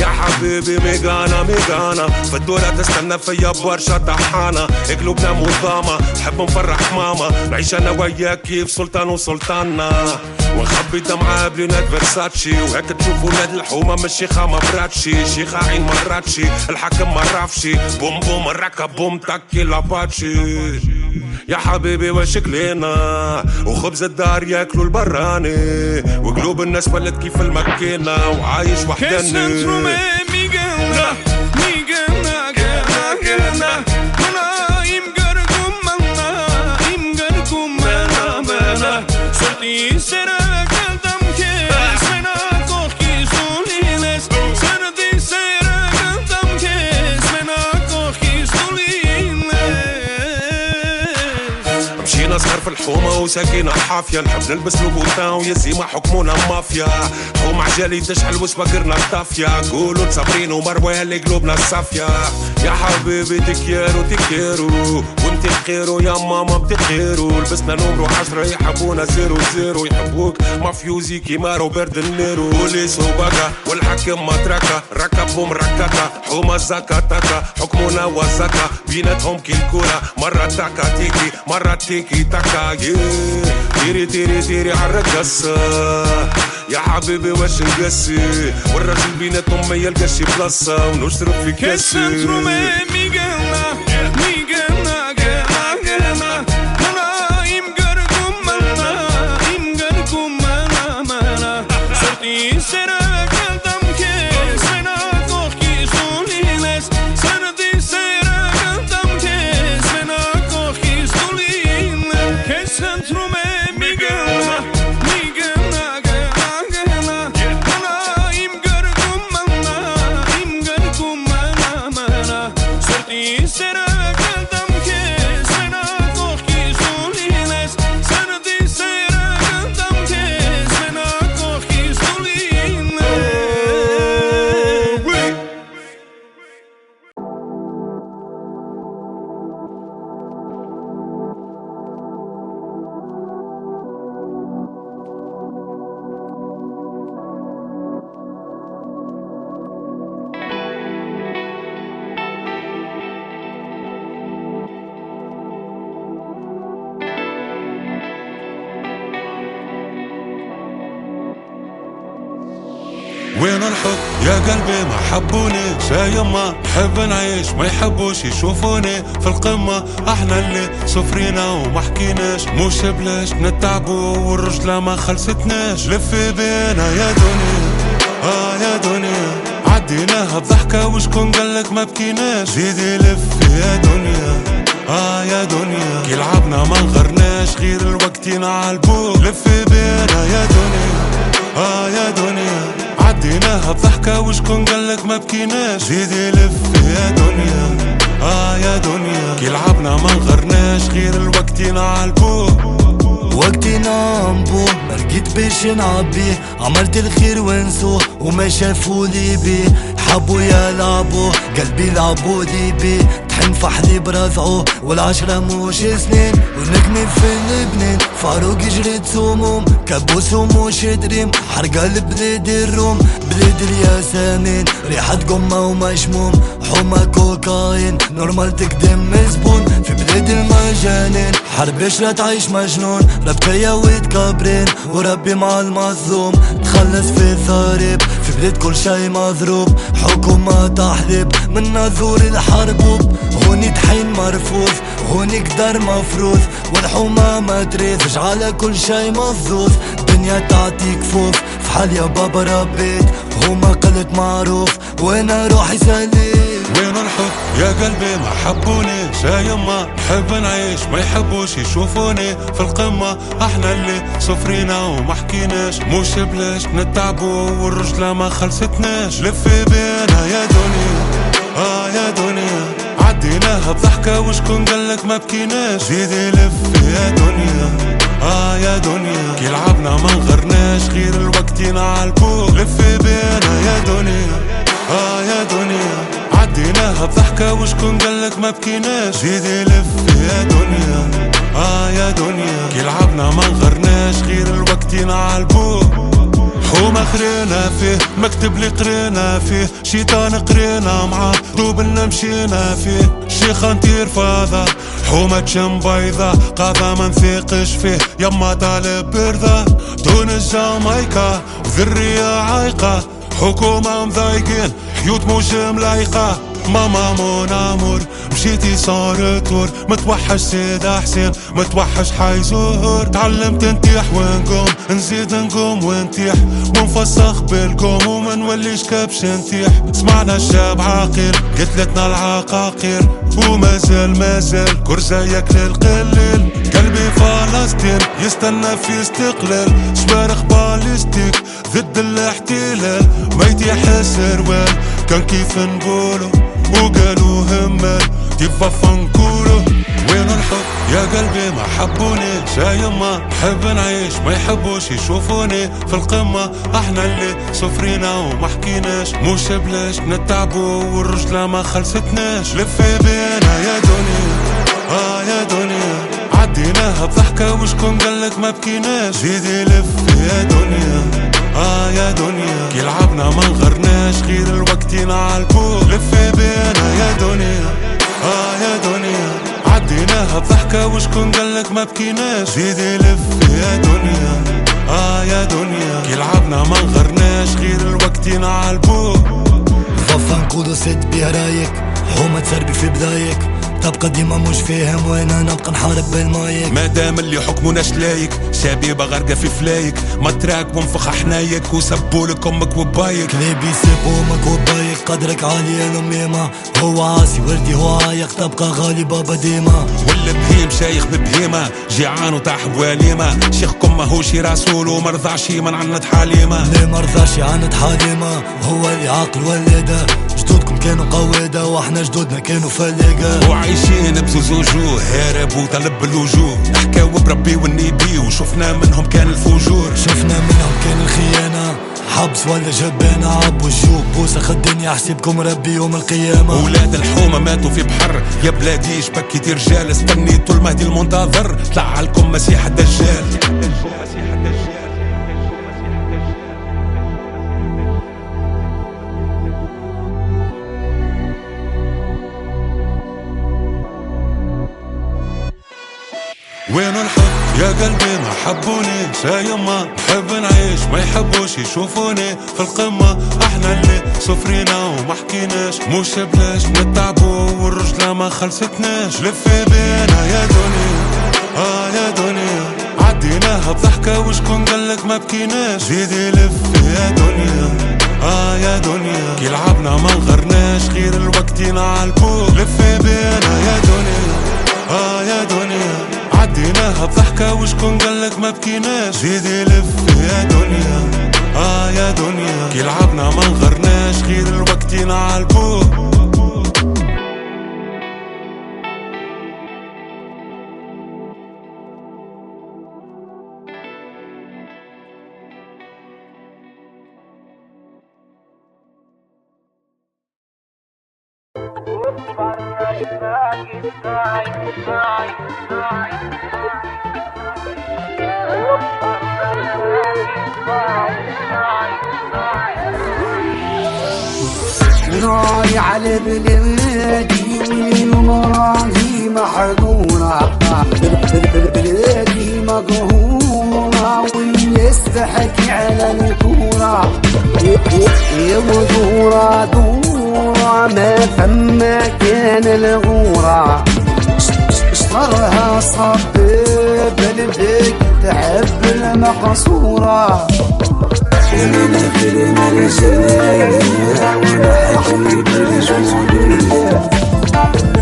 يا حبيبي ميغانا ميغانا في الدولة تستنى فيا برشا طحانة. قلوبنا مضامة نحب نفرح ماما، نعيش انا وياك كيف سلطان وسلطانة. ونخبي دمعة بلونات فيرساتشي، وهيك تشوف ولاد الحومة من الشيخة ما براتشي. شيخة عين مراتشي الحكم ما رافشي، بوم بوم الركب بوم تاكي لاباتشي. يا حبيبي وشك لينا وخبز الدار ياكلوا البراني، وقلوب الناس ولد كيف المكينة وعايش وحداني. صغار في الحومة وساكينة حافية، نحب نلبس لوبوتان ويزيما حكمونا مافيا. حوم عجالي تشحل وسباقرنا الطافية، قولوا تصابرين ومروة اللي قلوبنا الصافية. يا حبيبي تكيرو تكيرو وانت بخيرو يا ماما بتخيرو. لبسنا نمرو 10 يحبونا 0-0، يحبوك مافيوزي كيما روبرت دينيرو. بوليس وبقى والحكم مطرقة، ركب قلبهم ركاكا حومة زكاتاكا حكمنا وزكا بيناتهم كيلكولا مرة تاكا تيكي مرة تيكي تاكا تيري تيري تيري عالرقصة يا حبيبي واش نقسي والراجل بيناتهم ما يلقاش بلاصة ونشرب في كاسي وين الحب يا قلبي ما حبوني زي ما نحب نعيش ما يحبوش يشوفوني في القمة احنا اللي صفرينا وما حكيناش مش بلاش نتعبوا والرجلة ما خلصتناش لفي بينا يا دنيا يا دنيا عديناها بضحكة وشكون قالك ما بكيناش زيدي لفي يا دنيا يا دنيا كي لعبنا ما نغرناش غير الوقتين عالبوك لفي بينا يا دنيا يا دنيا عديناها بضحكة وشكون قالك ما بكيناش زيدي لفي يا دنيا يا دنيا كي لعبنا ما نغرناش غير الوقتين عالبوك وقتنا نبوه ما لقيت باش نعبيه عملت الخير ونسوه وما شافولي بيه حبوا يلعبوه قلبي لعبولي بيه تحن فحلي برافعه والعشرة مش سنين ونكني في البنين فاروق جريت سموم كابوس ومش دريم حرقة البلاد الروم بلاد الياسامين ريحة قمة ومشموم حومة كوكاين نورمال تقدم زبون في بلاد المجانين حربش لا تعيش مجنون ربكية ويتكبرين وربي مع المظلوم تخلص في ثارب في بلاد كل شي مضروب حكومة تحلب من ناظور الحربوب هوني تحين مرفوض هوني قدر مفروض والحومة ما تريد على كل شي مفضوض دنيا تعطيك فوف في حال يا بابا ربيت هما قلت معروف وانا روحي سليم وين الحب يا قلبي ما حبوني زي ما نحب نعيش ما يحبوش يشوفوني في القمة احنا اللي صفرينا وما حكيناش مش بلاش نتعبوا والرجلة ما خلصتناش لفي بينا يا دنيا يا دنيا عديناها بضحكة وشكون قالك ما بكيناش زيدي لفي يا دنيا يا دنيا كي لعبنا ما نغرناش غير الوقتين عالبوك لفي بينا يا دنيا يا دنيا عديناها بضحكة وشكون قالك ما بكيناش زيدي لفي يا دنيا يا دنيا كي لعبنا ما نغرناش غير الوقتين عالبوك حومة خرينا فيه مكتب اللي قرينا فيه شيطان قرينا معاه دوبلنا مشينا فيه شيخة نطير فاضة حومة تشم بيضة قاضة ما نثيقش فيه يما طالب برضة تونس جامايكا ذرية عايقة حكومة مضايقين حيوت موج ملايقة ماما مون امور مشيتي صار تور متوحش سيدة حسين متوحش حي زهور تعلمت نتيح ونقوم نزيد نقوم ونتيح ونفسخ بالقوم وما نوليش كبش نتيح سمعنا الشاب عاقل قتلتنا العقاقير ومازال كرزايك للقليل قلبي فلسطين يستنى في استقلال صواريخ باليستيك ضد الاحتلال ما يتيح السروال كان كيف نقولو وقالوا همال تبفى نقولو وين الحب يا قلبي ما حبوني زي ما نحب نعيش ما يحبوش يشوفوني في القمة احنا اللي صفرينا وما حكيناش مش بلاش نتعبوا والرجلة ما خلصتناش لفي بينا يا دنيا يا دنيا عديناها بضحكة وشكون قالك ما بكيناش زيدي لفي يا دنيا يا دنيا كي لعبنا ما نغرناش غير الوقتنا عالبوق لفي بينا يا دنيا يا دنيا عديناها بضحكة وشكون قالك ما بكيناش زيدي لفي يا دنيا يا دنيا كي لعبنا ما نغرناش غير الوقتنا عالبوق غفا نقولو سد بيه رايك حومة تربي في بدايك تبقى ديما مش فاهم وانا نبقى نحارب بالمايك مادام اللي حكموناش لايك شبيبة غرقة في فلايك مطراك وانفخ حنايك وسبولك امك وبايك كليبي سيب امك وبايك قدرك عالي يا نميمة هو عاسي وردي هو عايق تبقى غالي بابا ديما والبهيم شايخ ببهيمة جيعان وطاح بوليمة شيخكم ماهوش رسول ومرضعش يمنعند حليمة ليه مرضاش يعند حليمة هو اللي عاقل ولده جدودكم كانوا قوادة واحنا جدودنا كانوا فلاقة وعايشين بزوز وجوه هارب وطلب الوجوه حكاو بربي والنبي وشفنا منهم كان الفجور شفنا منهم كان الخيانة حبس ولا جبانة عب والجوب بوسة خدني احسبكم ربي يوم القيامة ولاد الحومة ماتوا في بحر يا بلادي شبكيتي رجال استنيتوا المهدي المنتظر طلع عليكم مسيح الدجال وين الحب يا قلبي ما حبوني سايما نحب نعيش ما يحبوش يشوفوني في القمة احنا اللي سفرينا وما حكيناش مش بلاش نتعبوا والرجلة ما خلصتناش لفي بينا يا دنيا يا دنيا عديناها بضحكة وشكون قالك ما بكيناش زيدي لفي يا دنيا يا دنيا كي لعبنا ما نغرناش غير الوقتنا عالبوق لفي بينا يا دنيا يا دنيا عديناها بضحكة وشكون قالك ما بكيناش زيدي لفي يا دنيا يا دنيا كي لعبنا ما نغرناش غير الوقتنا عالبوق راي على بلادي واليوم راهي محظورة بلادي مقهورة والناس تحكي على الكورة يا ودورة دورة ما فما كان الغورة اشطرها صباب البيك تحب المقصورة من آخر ما رجاليها وانا حكيب رجوليها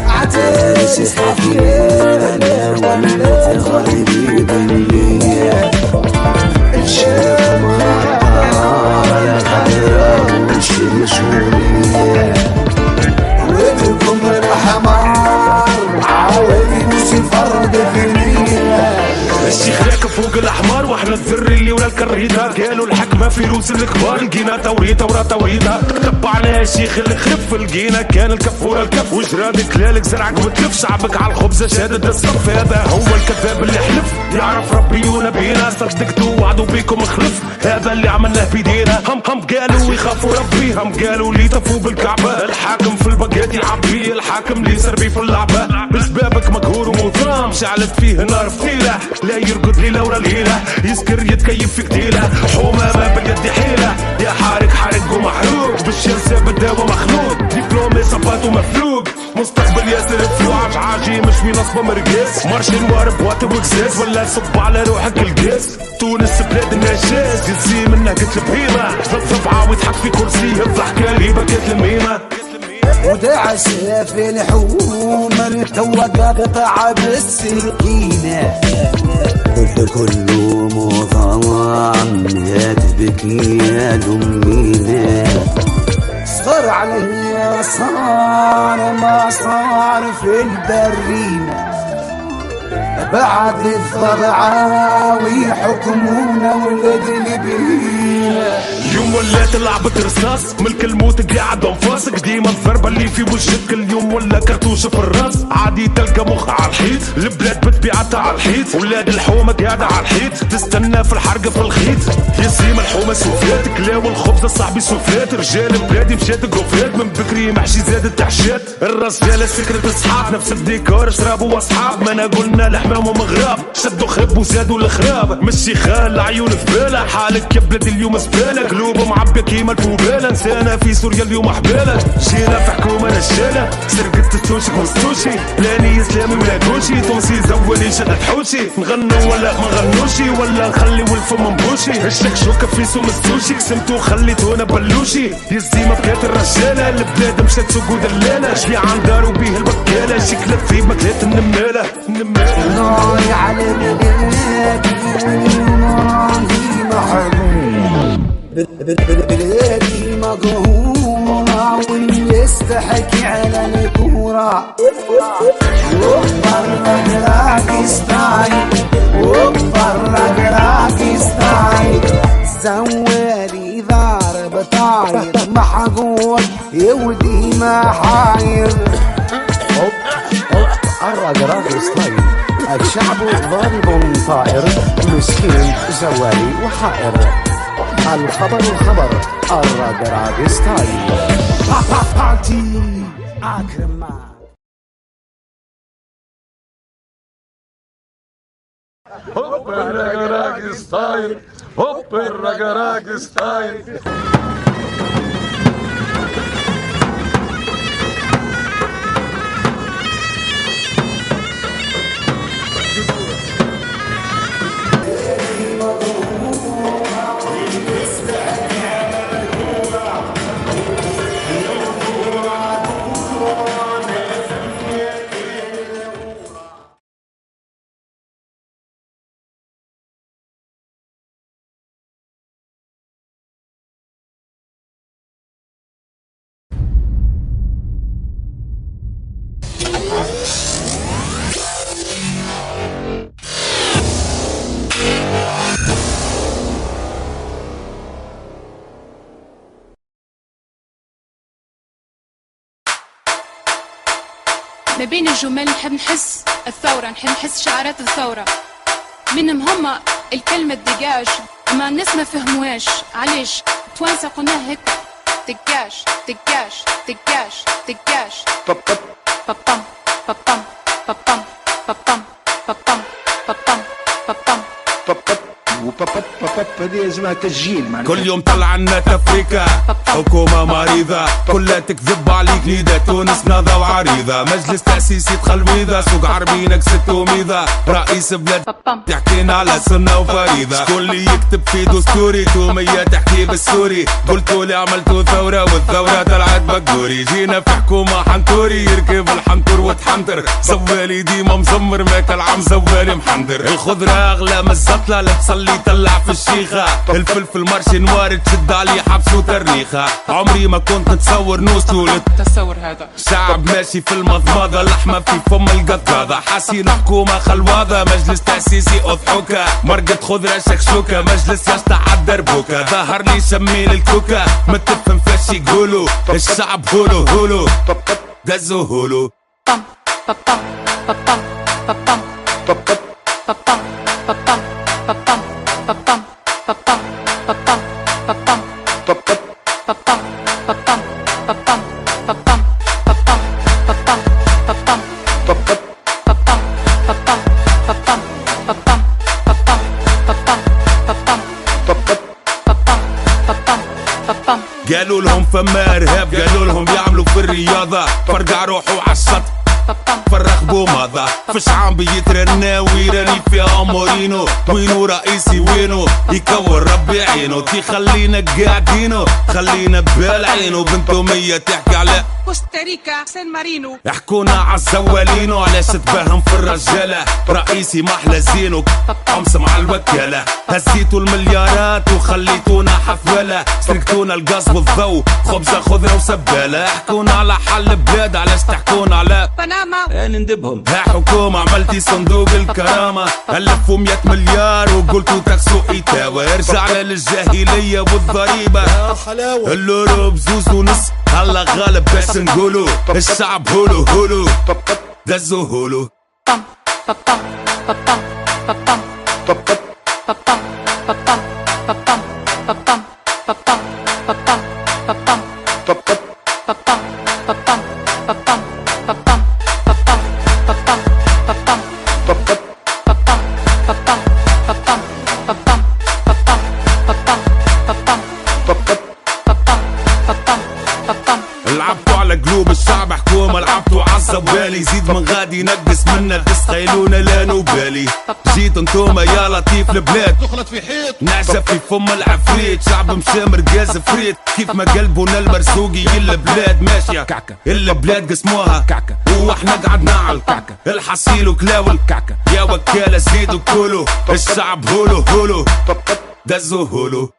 عتارس يصحفيها ولا تغيبي بنية الشيخ مرحبا على غدرة وش مشغولية ودكم الحمار عاودي مش فرد فينية الشيخ راكب فوق الاحمر واحنا الذري اللي ولا الكريده قالوا الحكمه في روس الكبار لقينا توريته ورا توريته تبعناها الشيخ الخف لقينا كان الكف ورا الكف وجرادك لالك زرعك بتلف شعبك على الخبزه شادد الصف هذا هو الكذاب اللي حلف يعرف ربي ونبينا صدقتوا وعدوا بيكم خلف هذا اللي عملناه بيدينا هم قالوا يخافوا ربي هم قالوا لي طفوا بالكعبه الحاكم في الباكيت يلعب بيه الحاكم اللي يسربي في اللعبه بسبابك مقهور ومظلم شعلت فيه نار فتيله لا يرقد ليله ورا ليله يسكر يتكيف في كتيله حومه ما باليد حيله يا حارق ومحروق بالشمس بالدواء مخلوق دبلومي صفات ومفلوق مستقبل ياسر فلوع عاجي مش في نصبه مرقاس مارشي نوار بوات وكزاز ولا صب على روحك القاس تونس بلاد النشاز يزي منها قتل بهيمه صف عاود يضحك في كرسي الضحكه اللي بكت الميمه ودعس في الحومة توا قطع بالسكينة كله مظلم هتبكي يا دمينا صار عليا صار ما صار في البريمة بعد الضبعة ويحكمونا ولد البينا اليوم ولات لعبة رصاص ملك الموت قاعد انفاس قديمة الضربة اللي في وجهك اليوم ولا كرتوش في الراس عادي تلقى مخ على الحيط البلاد بتبيعتها على الحيط، ولاد الحومة قاعدة على الحيط تستنى في الحرقة في الخيط. ياسيم الحومة سوفيات، كلاو الخبز صاحبي سوفيات، رجال بلادي مشات قوفات من بكري محشي زاد التحشات. الراس ديالها سكرت اصحاب، نفس الديكور شرابوا واصحاب، ما انا قلنا الحمام ومغراب شدوا خب وزادوا الخراب. مشي خال عيون في بالك، حالك يا بلادي اليوم زبالة، قلوب معبية كيما الفوبالة، نسانا في سوريا اليوم حبالة. جينا في حكومة نشالة، سرقت التوشك والستوشي، لاني اسلامي ولا كوشي، تونسي زولي شدت حوشي، نغنوا ولا ما غنوشي، ولا نخليو الفم مبوشي، الشكشوكة في سوم السوشي، قسمتو خليتونا بلوشي. يزيما بكات الرجالة، البلاد مشات سوق ودلالة، جيعان دارو بيه البكالة، شكلة طيب ماكلات النمالة. ناري على بلادي ونوراني محروم، بلادي مقهورة والناس تحكي على الكورة، وبرق راكي ستايل، وبرق راكي ستايل، زوالي ضارب طاير محقود يودي محاير. الرق ستايل، الشعب ضارب طائر، مسكين زوالي وحائر. الخبر الرق ستايل. بارتي أكرم معك. هوب الرق ستايل، هوب الرق ستايل. ما بين الجمل نحب نحس الثورة، نحب نحس شعارات الثورة، منهم هما الكلمة ديجاج، ما الناس ما فهموهاش علاش توانسة قلناها هيك، ديجاج ديجاج ديجاج ديجاج بابام بابام بابام بابام بابام بابام بابام وبابا هذه اسمها تسجيل. كل يوم طلعنا تفريكة، حكومة مريضة كلها تكذب عليك، نيدة تونس ناضة وعريضة، مجلس تأسيسي تخلويضة، سوق عربي نكست وميضة، رئيس بلاد تحكينا على سنة وفريضة، شكون اللي يكتب في دستوري، تومية تحكي بالسوري، قلتوا لي عملتوا ثورة والثورة طلعت بقدوري، جينا في حكومة حنطوري يركب الحنطور وتحنطر، زوالي ديما مزمر ماكل عم زوالي محنطر، الخضرة أغلى من الزطلة لا تصلي طلع في الشيخة، الفلفل مرشي نوار تشد عليه حبس وترنيخة، عمري ما كنت نتصور نوصلوا التصور هذا، شعب ماشي في المضمضة، لحمة في فم القطاضة، حاسين حكومة خلواضة، مجلس تأسيسي أضحوكة، مرقة خضرة شكشوكة، مجلس يشطح عالدربوكة، ظهر لي شميل الكوكة، ما تفهم فاش يقولوا، الشعب هولو هولو دزو هولو بام بام بام بام بام بام بام بام بام بام بام بام بام بام بام بام قالوا لهم فما ارهاب، قالوا لهم يعملوا في الرياضة، فرقع روحوا عالشط فرخ بوماضة، فش عم بيترنا ويراني فيها مورينو، وينو رئيسي وينو يكور ربي عينو، تي خلينا قاعدينو خلينا ببالعينو، بنتو مية تحكي على كوستاريكا سان مارينو، يحكونا عالزوالينو علاش تباهم في الرجالة، رئيسي محلى زينو عمسم عالوكالة، هزيتوا المليارات وخليتونا حفالة، سرقتونا الغاز والضو خبزة خضرة وسبالة، يحكونا على حل بلاد علاش تحكونا على بنما نندبهم، ها حكومة عملتي صندوق الكرامة، ألفوا 100 مليار وقلتوا تاكسوا إيتاوى، رجعنا للجاهلية والضريبة، اللورو بزوز ونص هلا غالب باش نقولوا، الشعب هولو هولو دزو هولو بام لعبتوا على قلوب الشعب حكومة، لعبتوا عالزوالي، زيد من غادي ينقص منا تستخيلونا لا نبالي. جيت انتوما يا لطيف البلاد دخلت في حيط نعشة في فم العفريت، شعب مشامر قاز فريت كيف ما قلبنا المرزوقي. البلاد ماشية كعكة، البلاد قسموها كعكة واحنا قعدنا على الكعكة. الحصيل وكلاو الكعكة يا وكالة زيدوا كولو، الشعب هولو هولو دزو هولو.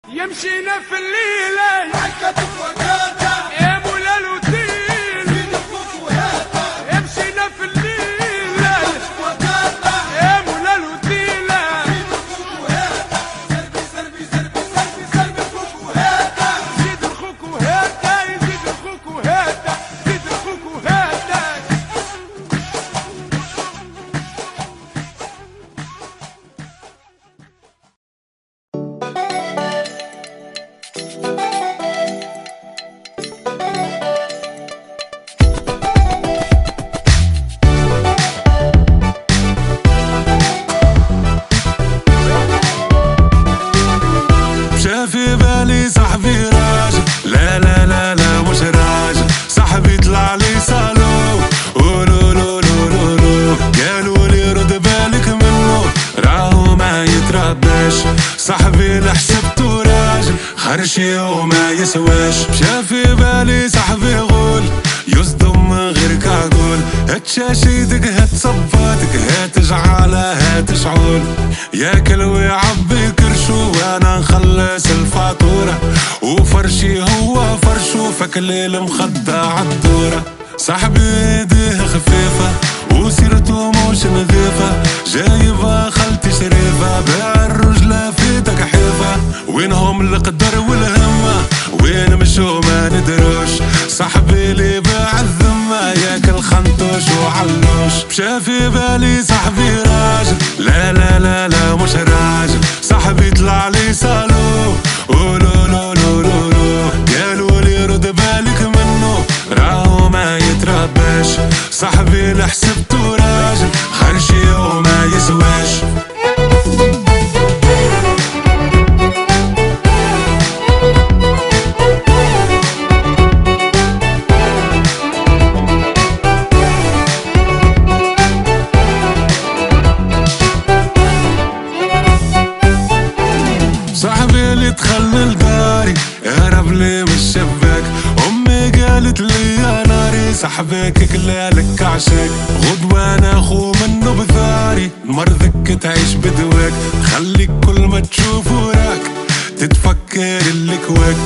يمشينا في الليلة يا مولا الوتيل، يمشينا في الليلة يا مولا الوتيل، زيد الخوك وهاتا يزيد الخوك وهاتا، زيد الخوك وهاتا. في بالي صاحبي راجل، لا لا لا لا مش راجل، صاحبي طلع لي صالو قولوا لو لو لو لو، قالوا لي رد بالك منه راهو ما يترباش، صاحبي اللي حسبته راجل خرشي وما يسواش. شافي بالي صاحبي غول يصدم من غير كاقول، هتشاشيدك هتصباتك هتجعله هتشعول، ياكل ويعبي كرشو وانا نخلص الفاتورة، وفرشي هو فرشو فكليل مخدة عالدورة. صاحبي ايديه خفيفة وسيرته موش نظيفة، جايبها خالتي شريفة بيع الرجلة في تكحيفة، وينهم القدر والهمة وين مشو ما ندروش، صاحبي اللي باع الذمة ياكل خنطوش وعلوش. مشى في بالي صاحبي راجل، لا لا لا لا مش راجل، صاحبي طلع لي صالو قولوا لو لو لو لو، قالوا لي رد بالك منه راهو ما يترباش، صاحبي اللي حسبته راجل خرشي وما يسواش. صاحبي اللي دخل لداري هرب لي من الشباك، امي قالت لي يا ناري صاحبك كلالك عشاك، غدوان اخو منه بثاري مرضك تعيش بدواك، خليك كل ما تشوف وراك تتفكر اللي كواك.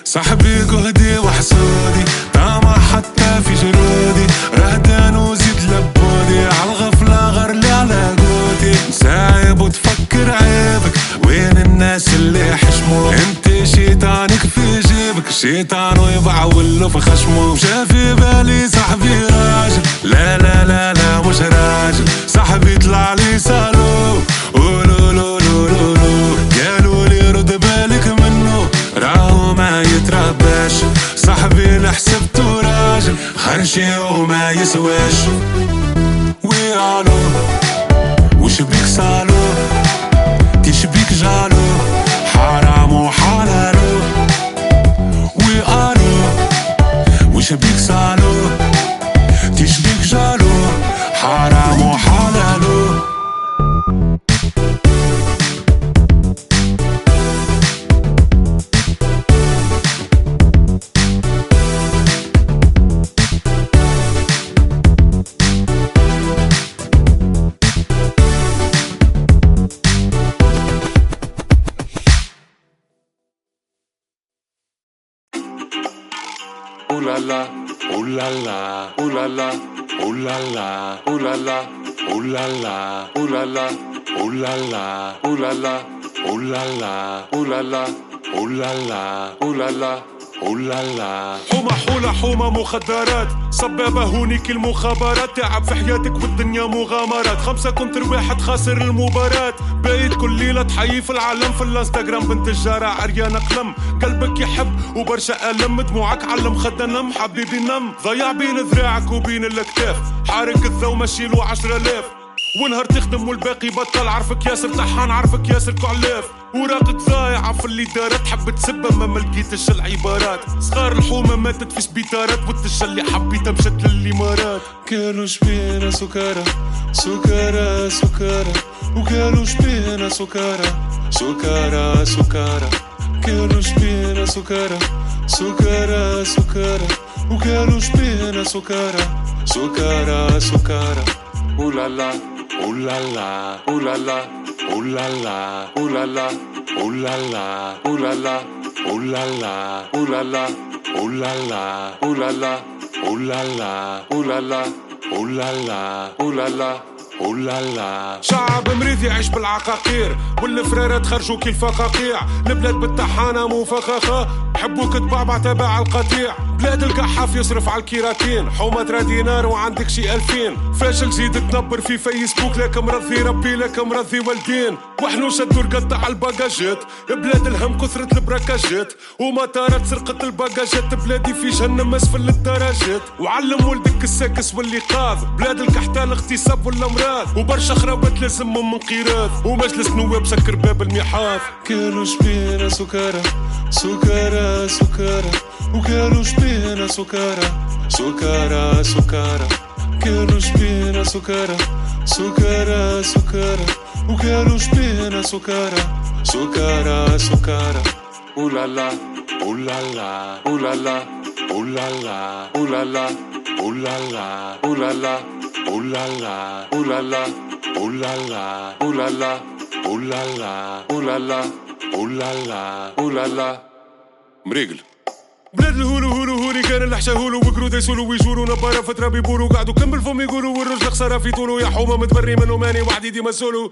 صاحبي جهدي وحسودي طامع حتى في جرودي، رهدان وزيد لبودي عالغفلة غرلي على قوتي، سايب وتفكر عيبك وين الناس اللي حشموا، انت شيطانك في جيبك شيطان ويبعول له في خشمه. شافي بالي صاحبي راجل، لا لا لا لا مش راجل، صاحبي طلع لي صالو قولوا لو لو لو لو، قالوا لي رد بالك منه راهو ما يترباش، صاحبي اللي حسبته راجل خرشي وما يسواش. ويالو وش بيك صالو تشبيك جالو حرام وحلالو، ويالو وش بيك صالو تشبيك جالو حرام وحلالو. Oulala, oulala, oulala, oulala, oulala, oulala, oulala, oulala, oulala, oulala, oulala, oulala, oulala. حومة حولة حومة مخدرات صبابة هونيك المخابرات تعب في حياتك والدنيا مغامرات 5 كونتر 1 خاسر المباراة بايت كل ليلة تحيي في العالم في الانستغرام بنت الجارة عريانة قلم قلبك يحب وبرشا ألم دموعك علم خد نم حبيبي نم ضيع بين ذراعك وبين الاكتاف حارك الذو مشيلو 10,000 ونهار تخدم والباقي بطل عرفك ياسر طحان عرفك ياسر كعلاف وراقك ضايعة في اللي دارت حبت تسبة ما ملقيتش العبارات صغار الحومة ماتت في سبيطارات والتشة اللي حبيتها مشت للإمارات قالوا شبينا سكارى سكارى سكارى وقالوا شبينا سكارى سكارى سكارى قالوا شبينا سكارى سكارى سكارى وقالوا شبينا سكارى سكارى سكارى Oulala, oulala, oulala, oulala, oulala, oulala, oulala, oulala, oulala, oulala, oulala, oulala, oulala, oulala, oulala, oulala. شعب مريض يعيش بالعقاقير والفرارات خرجوا كي الفقاقيع البلاد بالطحانة مو فخاخة حبوك تبعبع تبع القطيع بلاد القحاف يصرف على الكيراتين حومة 3 دينار وعندك شي 2000 فاشل زيد تنبر في فيسبوك لك مرضي ربي لك مرضي والدين وحنو شدوا القطع على الباجاجات بلاد الهم كثرة البراكاجات ومطارات سرقة الباجاجات بلادي في جهنم اسفل الدرجات وعلم ولدك الساكس واللقاظ بلاد الكحتال الاغتصاب والامراض وبرشا خرابات لازمهم من قيراض ومجلس نواب سكر باب الميحاض قالوا شبينا سكارى سكارى سكارى وقالوا شبينا سكارى سكارى سكارى قالوا شبينا سكارى سكارى سكارى وقالوا شبينا سكارى سكارى سكارى Oulala, oulala, oulala, oulala, oulala, oulala, oulala, oulala, oulala, oulala, oulala, oulala, oulala, oulala, oulala. مريقل بلاد الهولو هولو هولي كان الحشا هولو وقرود يسولو ويجورو نبارة فترة بيبورو قعدوا كم بالفم يقولوا والرجل خسارة في طولو يا حومة متبري منو ماني وحدي ديما سولو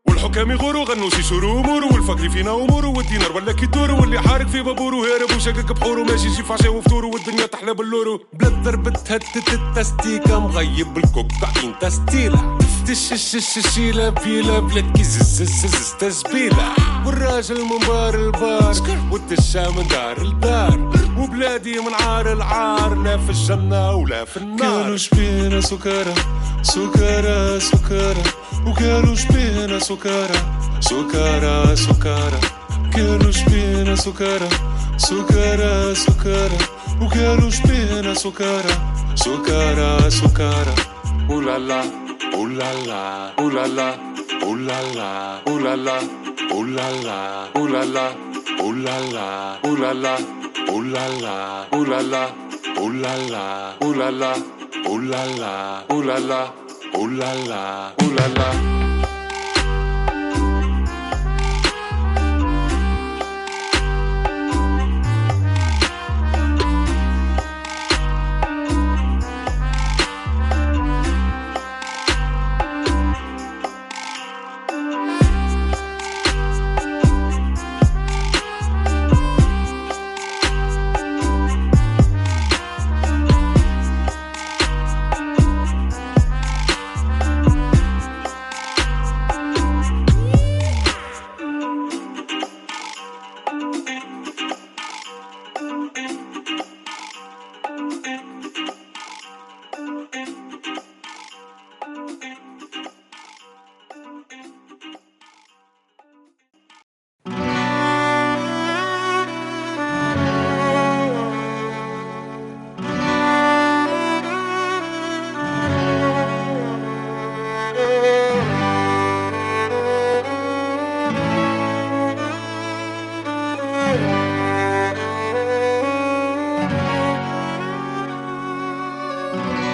والحكام يغوروا غنوا سيسورو امورو والفقر فينا امورو والدينار ولا كيدورو واللي حارق في بابورو هارب وشاكك بحورو ماشي شي فعشا وفطورو والدنيا تحلى باللورو بلاد ضربت هتت التستيكا مغيب بالكوكايين تستيلا تششششيلا بيلا بلاد كي ززززز تزبيلا والراجل من بار البار والتشا من دار الدار وبلادي من عار العار لا في الجنة ولا في النار قالوا شبينا سكارى سكارى سكارى وقالوا شبينا سكارى سكارى سكارى قالوا شبينا سكارى سكارى سكارى وقالوا شبينا سكارى سكارى سكارى Oulala, oulala, oulala, oulala, oulala, oulala, oulala, oulala, oulala, oulala, oulala, oulala, oulala, oulala, oulala, oulala, oulala.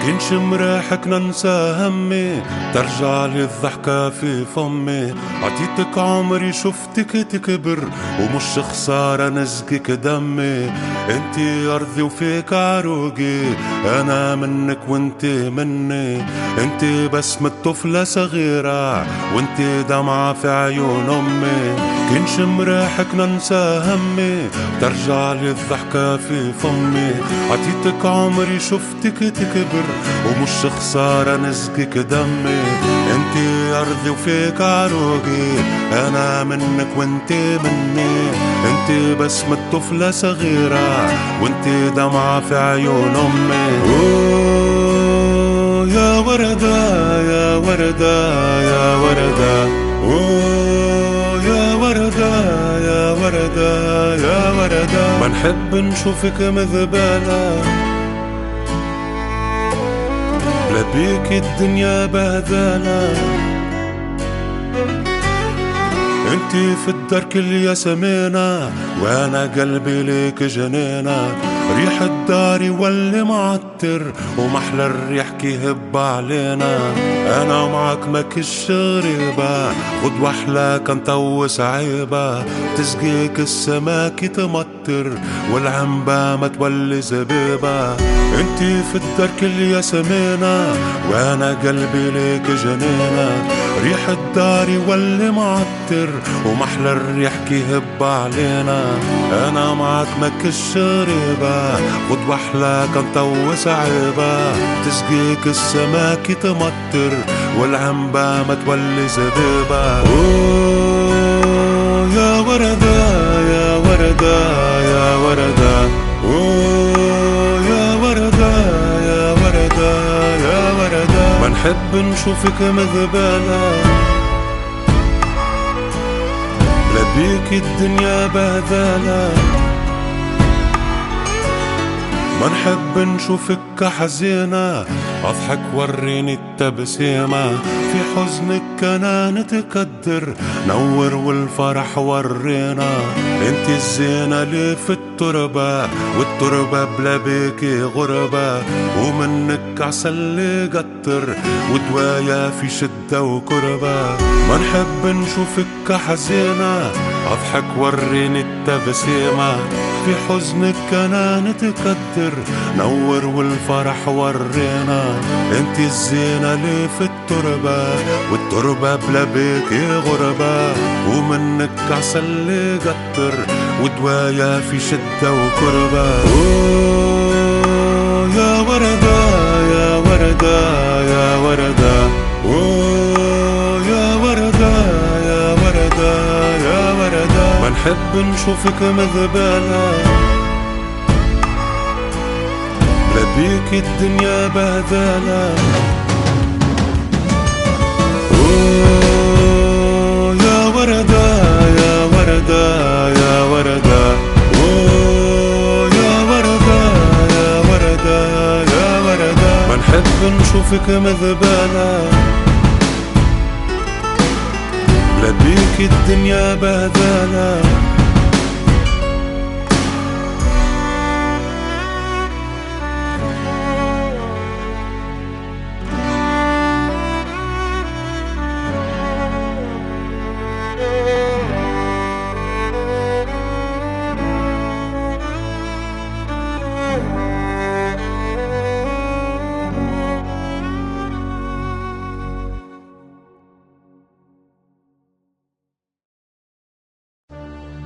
كنش مريحك ننسى همي، ترجع لي الضحكة في فمي. عطيتك عمري شفتك تكبر، ومش خسارة نزقك دمي. انتي أرضي وفيك عروقي، أنا منك وانتي مني. انتي بسمة طفلة صغيرة، وانتي دمعة في عيون أمي. كنش مريحك ننسى همي، ترجع لي الضحكة في فمي. عطيتك عمري شفتك تكبر، ومش خسارة نزقك دمي. انتي أرضي وفيك عروقي، أنا منك وانتي مني. انتي بسمة طفلة صغيرة، وانتي دمعة في عيون أمي. أوه يا وردة يا وردة يا وردة، أوه يا وردة يا وردة يا وردة. ما نحب نشوفك مذبالة، لا بيك الدنيا بهذالة. انتي في الدرك الياسمينة، وانا قلبي ليك جنينة. ريح الدار يولي معطر، ومحلى الريح كيهب علينا. انا معك ماكش غريبة، خد وحلاك نطوس عيبة. تسقيك السماك تمطر، والعنبة ما تولي زبيبة. انتي في الدرك الياسمينة، وانا قلبي ليك جنينة. ريح الدار يولي معطر، ومحلى الريح كيهب علينا. انا معك ماكش غريبة، خد وحلاك نطوس عيبة. تسقيك السماك تمطر، والعنبة ما تولي زبيبة. أوه يا وردة يا وردة يا وردة، أوه يا وردة يا وردة يا وردة. ما نحب نشوفك مذبالة، لا بيك الدنيا بهذالة. ما نحب نشوفك حزينة، اضحك وريني التبسيمة. في حزنك انا نتقدر، نور والفرح ورينا. انت الزينة اللي في التربة، والتربة بلا بيكي غربة. ومنك عسل قطر، ودوايا في شدة وكربة. ما نحب نشوفك حزينة، اضحك وريني التبسيمة. في حزنك انا نتقدر، نور والفرح ورينا. انت الزينة اللي في التربة، والتربة بلا بيكي غربة. ومنك عسل قطر، ودوايا في شدة وكربة. أوه يا وردة يا وردة يا وردة، أوه يا وردة يا وردة يا وردة. ما نحب نشوفك مذبالة، لا بيك الدنيا بهذالة. أوه يا وردة يا وردة يا وردة، أوه يا وردة يا وردة يا وردة. ما نحب نشوفك مذبالة، لا بيك الدنيا بهذالة.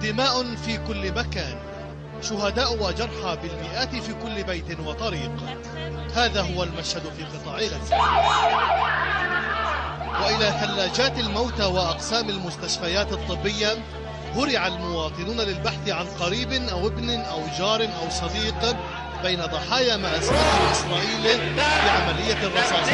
دماء في كل مكان، شهداء وجرحى بالمئات في كل بيت وطريق. هذا هو المشهد في قطاع غزة. وإلى ثلاجات الموتى وأقسام المستشفيات الطبية هرع المواطنون للبحث عن قريب أو ابن أو جار أو صديق بين ضحايا ما أسمته إسرائيل في عملية الرصاص.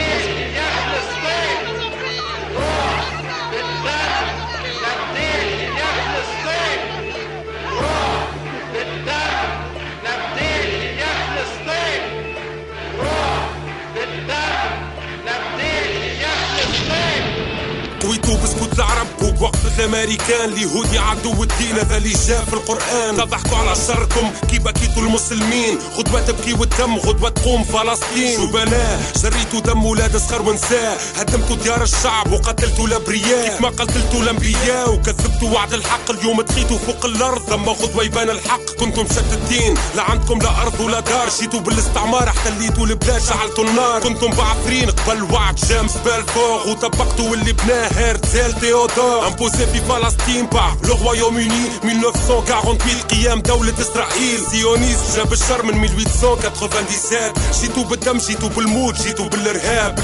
قويتو بسكوت العرب وبوقت مثل الامريكان اليهودي عدو الدين، هذا اللي جاء في القرآن. تضحكوا على شركم كي بكيتوا المسلمين، غدوة تبكي والدم غدوة تقوم فلسطين. شبناء جريتوا دم ولاد صغار ونساء، هدمتوا ديار الشعب وقتلتوا الابرياء، كيف ما قتلتوا الانبياء وكذبتوا وعد الحق. اليوم تخيتوا فوق الارض لما غدوة يبان الحق. كنتم شتتين لا عندكم لا ارض ولا دار، جيتوا بالاستعمار احتليتوا البلاد شعلتوا النار. كنتم بعثرين قبل وعد جيمس بلفور، وطبقتوا واللي بناه هرتزل تيودور. امبوزي في فلسطين باع لو رويوم-اوني 1948 قيام دولة اسرائيل. زيونيست جاب الشر من 1897. جيتوا بالدم جيتوا بالموت جيتوا بالارهاب.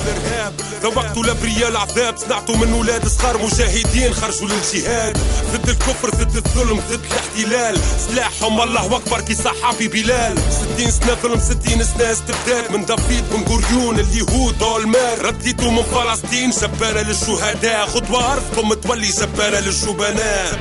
ذوقتوا الابرياء العذاب، صنعتوا من ولاد صغار مجاهدين خرجوا للجهاد ضد الكفر ضد الظلم ضد الاحتلال. سلاحهم الله اكبر كي صحابي بلال. 60 سنة ظلم 60 سنة استبداد من دافيد بن غوريون اليهود والمال. رديتوا من فلسطين جبانة للشهداء، خطوة أرضكم تولي جبانة للشبناء.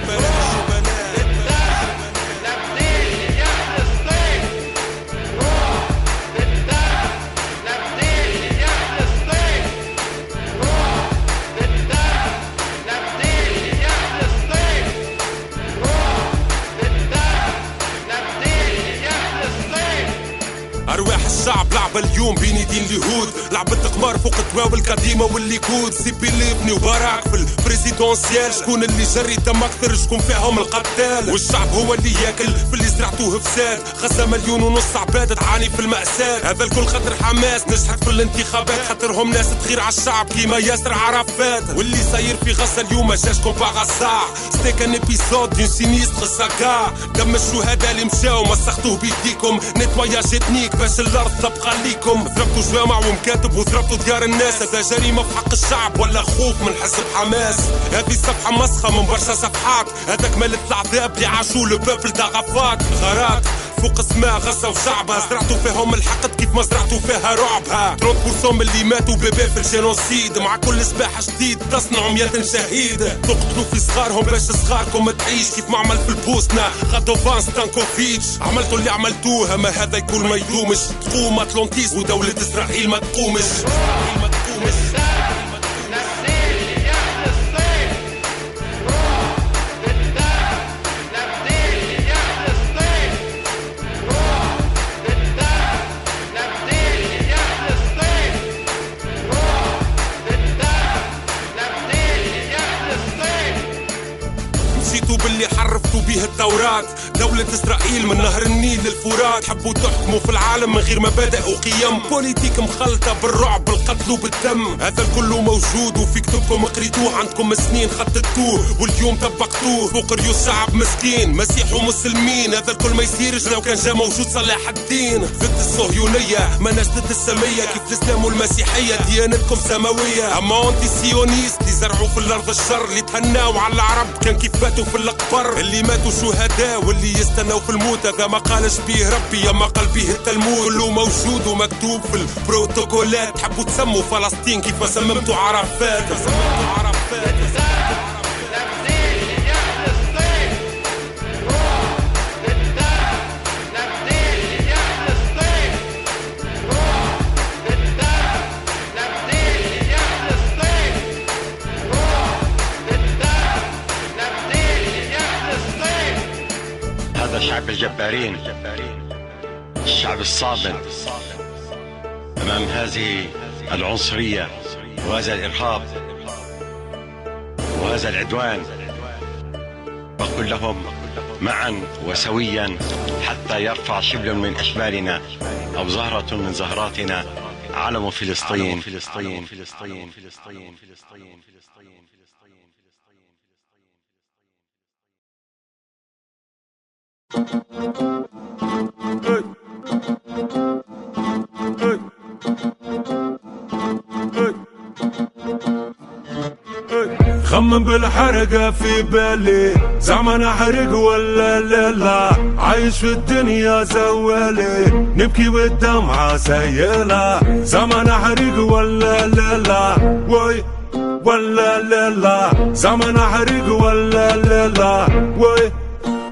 أرواح الشعب لعبة اليوم بين يدين اليهود، لعبة قمار فوق التواو القديمة والليكود. سيبي ليبني وبراك في البريزيدونسيال، شكون اللي جري دم أكثر شكون فيهم القتال. والشعب هو اللي ياكل في اللي زرعتوه فساد، خسى 1.5 مليون عباد تعاني في المأساة. هذا الكل خاطر حماس نجحت في الانتخابات، خاطرهم ناس تغير على الشعب كيما ياسر عرفات. واللي صاير في غزة اليوم ما جاش كومبا غزة، ستيك ان ابيسود دون سينيستر ساكا. دم الشهداء اللي مشاو مسختوه بيديكم، نتواياج اتنيك باش الارض تبقى ليكم. ضربتوا جوامع ومكاتب وضربتوا ديار الناس، هذا جريمة في حق الشعب ولا خوف من حزب حماس. هذه صفحة مسخة من برشا صفحات، هذاك مالت العذاب اللي عاشوا لبابل دا غفات. غارات فوق اسماء غزة وشعبها، زرعتوا فيهم الحقد كيف ما زرعتوا فيها رعبها. 30% اللي ماتوا بيبي في الجينوسيد، مع كل سباحة جديد تصنعوا 100 شهيد. تقتلوا في صغارهم باش صغاركم تعيش، كيف ما عمل في البوسنة غادوفان ستانكوفيتش. عملتوا اللي عملتوه ما هذا يكون ما يدومش. تقوم أتلانتيس ودولة إسرائيل ما تقومش. باللي حرفتوا بيه التوراة، دولة إسرائيل من نهر النيل للفرات. حبوا تحكموا في العالم من غير مبادئ وقيم، بوليتيك مخلطة بالرعب بالقتل وبالدم. هذا الكل موجود وفي كتبكم قريتوه، عندكم سنين خططتوه واليوم طبقتوه. فوق ريوس شعب مسكين مسيح ومسلمين، هذا الكل ما يصيرش لو كان جا موجود صلاح الدين. ضد الصهيونية ما ناس ضد السامية، كيف الإسلام والمسيحية ديانتكم سماوية. أما أنتي سيونيست اللي زرعوا في الأرض الشر، اللي تهناوا على العرب كان كيف باتوا في الأقبر. اللي ماتوا شهداء واللي يستنوا في الموت، هذا ما قالش بيه ربي يا ما قال بيه التلمود. كله موجود ومكتوب في البروتوكولات. حبوا تسموا فلسطين كيف ما سممتوا عرفات. شعب الجبارين، الشعب الصابر أمام هذه العنصرية وهذا الإرهاب وهذا العدوان. أقول لهم معا وسويا حتى يرفع شبل من أشبالنا أو زهرة من زهراتنا علم فلسطين. فلسطين فلسطين فلسطين فلسطين فلسطين. خمم بالحرقة في بالي، زعما نحرق ولا لا. عايش في الدنيا زوالي، نبكي والدمعة سيلة. زعما نحرق ولا لا، وي ولا لا. زعما نحرق ولا لا، وي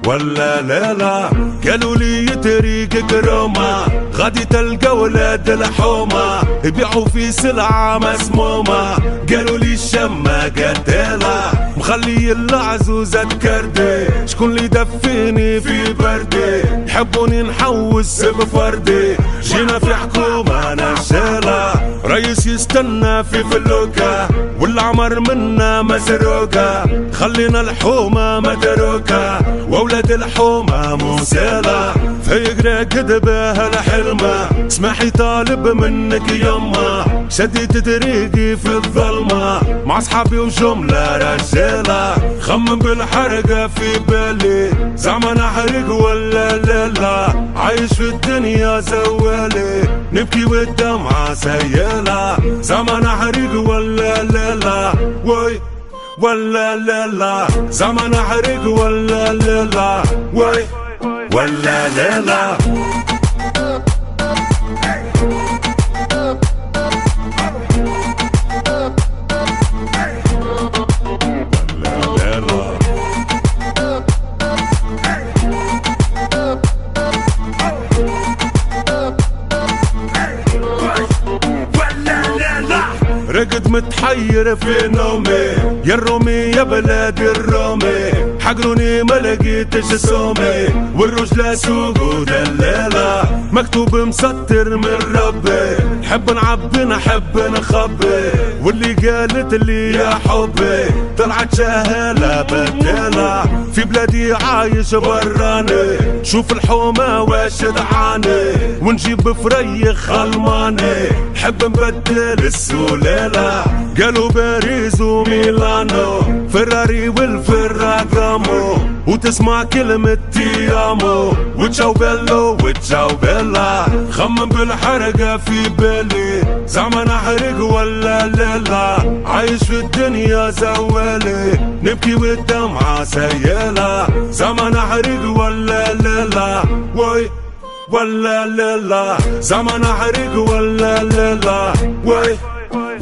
ولا لا لا. قالوا لي طريقك روما غادي تلقى ولاد الحومة يبيعوا في سلعة مسمومة. قالوا لي الشمة قتالة مخلي العزوزة تكردي شكون اللي دفيني في بردي يحبوني نحوس بفردي. جينا في حكومة نشالة رئيس يستنى في فلوكة والعمر منا مسروقة. خلينا الحومة متروكة واولاد الحومة مسالة. فيقرا كدبها الحلمة اسمحي طالب منك يما شديت طريقي في الظلمة مع اصحابي وجملة رجالة. خمم بالحرقة في بالي زعما نحرق ولا لا لا. عايش في الدنيا زوالي نبكي والدمعة سيالة. زعما نحرق ولا لا لا وي ولا لا لا. زعما نحرق ولا لا لا وي ولا لا لا. رقد متحير في نومي يا الرومي يا بلادي الرومي. حقروني ما لقيتش سومي والرجلة سوق ودلالة مكتوب مسطر من ربي. نحب نعبي نحب نخبي واللي قالت لي يا حبي طلعت جهالة بدالة. في بلادي عايش براني شوف الحومة واش دعاني ونجيب فريخ الماني. نحب نبدل السلالة قالوا باريس وميلانو فراري والفراغامو وتسمع كلمة تيامو وتشاو بيلو وتشاو بيلا. خمم بالحرقة في بالي زعما نحرق ولا لا لا. عايش في الدنيا زوالي نبكي والدمعة سيالة. زعما نحرق ولا لا لا وي ولا لا لا. زعما نحرق ولا لا لا وي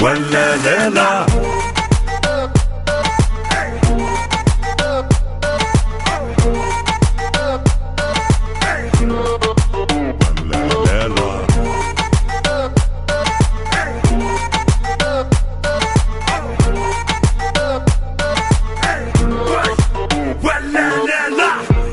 ولا لا لا.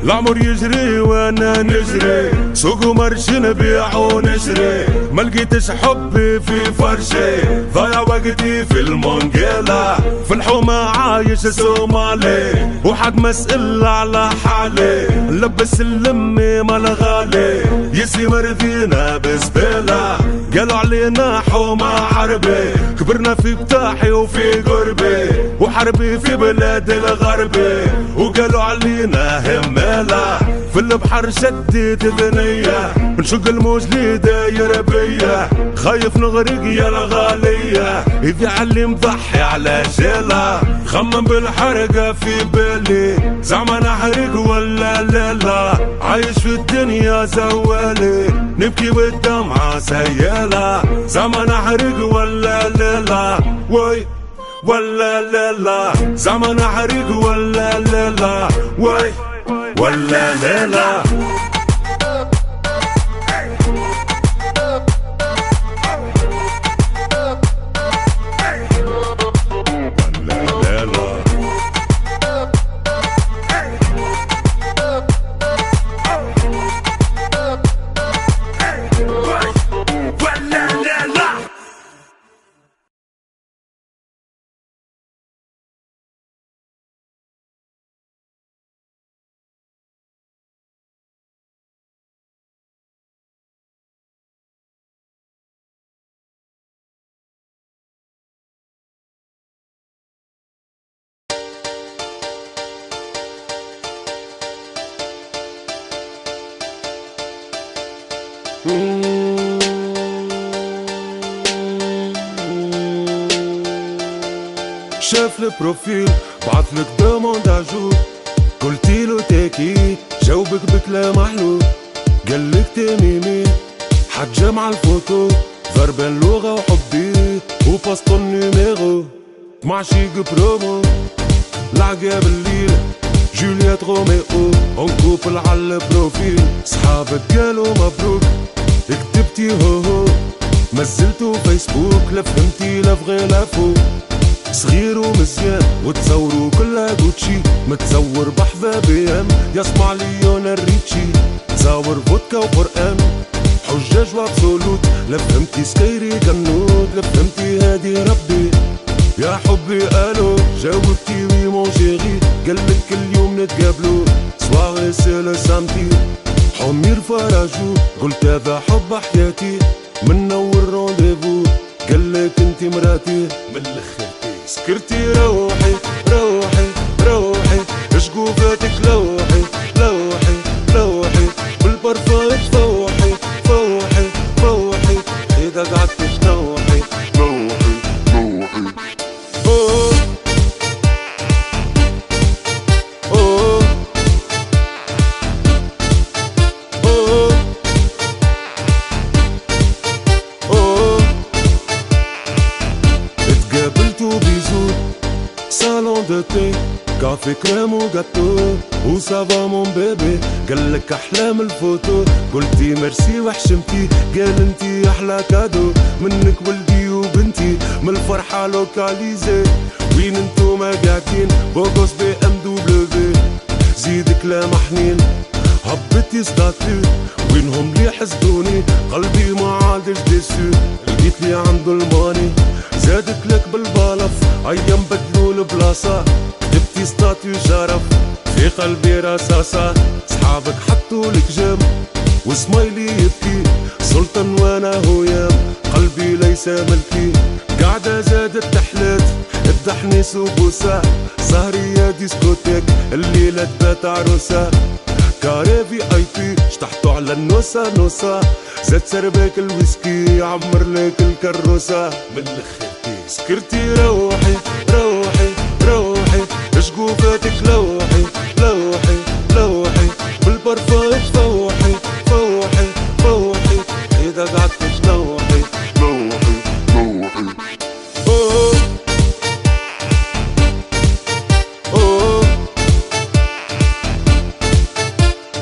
العمر يجري وانا نجري سوق ومرش نبيع ونشري. ما لقيتش حبي في فرشي ضايع وقتي في المونجيلا. في الحومة عايش سومالي وحد مسئل على حالي. لبس اللمي مال غالي يسي مرذينا بزبالة. قالوا علينا حومة حربي كبرنا في بتاحي وفي قربي وحربي في بلاد الغربي. وقالوا علينا همالة في البحر شديت ذنية نشق الموج لي داير بيا. خايف نغرق يا الغالية إذا علي مضحي على جيلة. خمم بالحرقة في بالي زعما نحرق ولا لا لا. عايش في الدنيا زوالي نبكي والدمعة سيالة. زعما نحرق ولا لا لا وي ولا لا لا. زعما نحرق ولا لا لا وي ولا لا لا. شاف البروفيل بعثلك دوموند اجور قلتيلو تاكيد جاوبك بكلام محلول قالك تميمي حجة مع الفوتو ضربة اللغة وحبي وباسطو النيميرو معشيق برومو العقاب الليلة جولييت روميو اون كوبل على البروفيل. صحابك قالوا مبروك كتبتي هو مزلتو فيسبوك، لا فهمتي لا بغي لا فوق. صغير ومزيان وتصوروا كلها جوتشي، متصور بحذا بي ام يسمع ليونيل ريتشي. تصور فودكا وقرآن حجاج وابسولوت، لا فهمتي سكيري كنود، لا فهمتي هادي ربي. يا حبي الو جاوبتي وي مون شيري، قالك كل يوم نتقابلو سواغي سي لو سامتي. حمير فراجو قلت هذا حب حياتي، من اول رونديفو قالك انتي مراتي. من الاخر سكرتي روحي روحي روحي، شقوفاتك لوحي لوحي لوحي، بالبرفان تفوحي فوحي فوحي، اذا قعدتي تنوحي نوحي نوحي. اوه اوه اوه اوه. اتقابلتو بيزور صالون دو تي، كافي كريم وجاتو وسافا مون بيبي. قالك احلام الفوتو، قلتي ميرسي وحشمتي، قال انتي احلى كادو منك ولدي وبنتي. من الفرحة لوكاليزي وين انتوما قاعدين، بوكوس بي ام دبليو زيد كلام حنين. هبتي ستاتيو وينهم لي حسدوني، قلبي ما عادش ديسو، لقيت لي عنده الماني. زادك لك بالبالف ايام بدلوا البلاصة، جبتي ستاتيو شرف في قلبي رصاصة. صحابك حطوا لك جام وسمايلي يبكي، سلطان وانا هويام قلبي ليس ملكي. قاعدة زادت تحلات الدحنيس وبوسة، سهرية ديسكوتيك الليلة تبات عروسة. كاري في اي بي شطحتو على النوسة نوسة، زاد سرباك الويسكي عمر لك الكروسة. من الاخر سكرتي روحي روحي روحي، شقوفاتك لوحي لوحي لوحي، بالبرفان تفوحي فوحي فوحي، اذا قعدت تنوحي نوحي نوحي. اوه اوه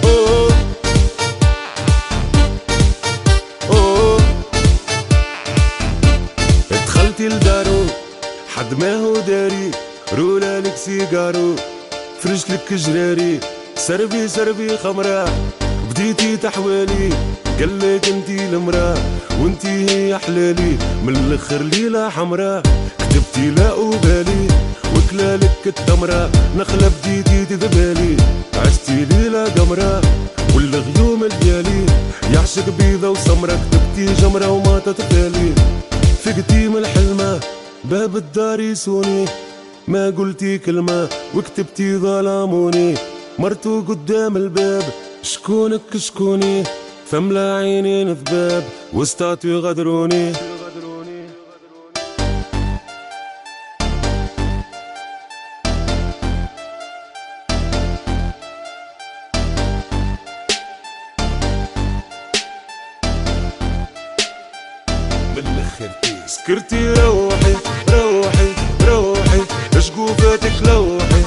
اوه اوه. دخلتي لدارو حد ما هو داري، رولا لك سيجارو فرش لك جراري، سربي سربي خمرة بديتي تحوالي. قالك انتي المرا وانتي هي حلالي، من الاخر ليلة حمرا كتبتي لا أبالي. وكلالك التمرة نخلة بديتي تذبالي، عشتي ليلة قمرة والغيوم الجالي. يعشق بيضة وسمرة كتبتي جمرة وما تتفالي. فقتي من الحلمة باب الدار يسوني، ما قلتي كلمة وكتبتي ظلموني. مرتو قدام الباب شكونك شكوني، فملا عينين ذباب وستاتو غدروني. سكرتي روحي روحي روحي، شقوفاتك لوحي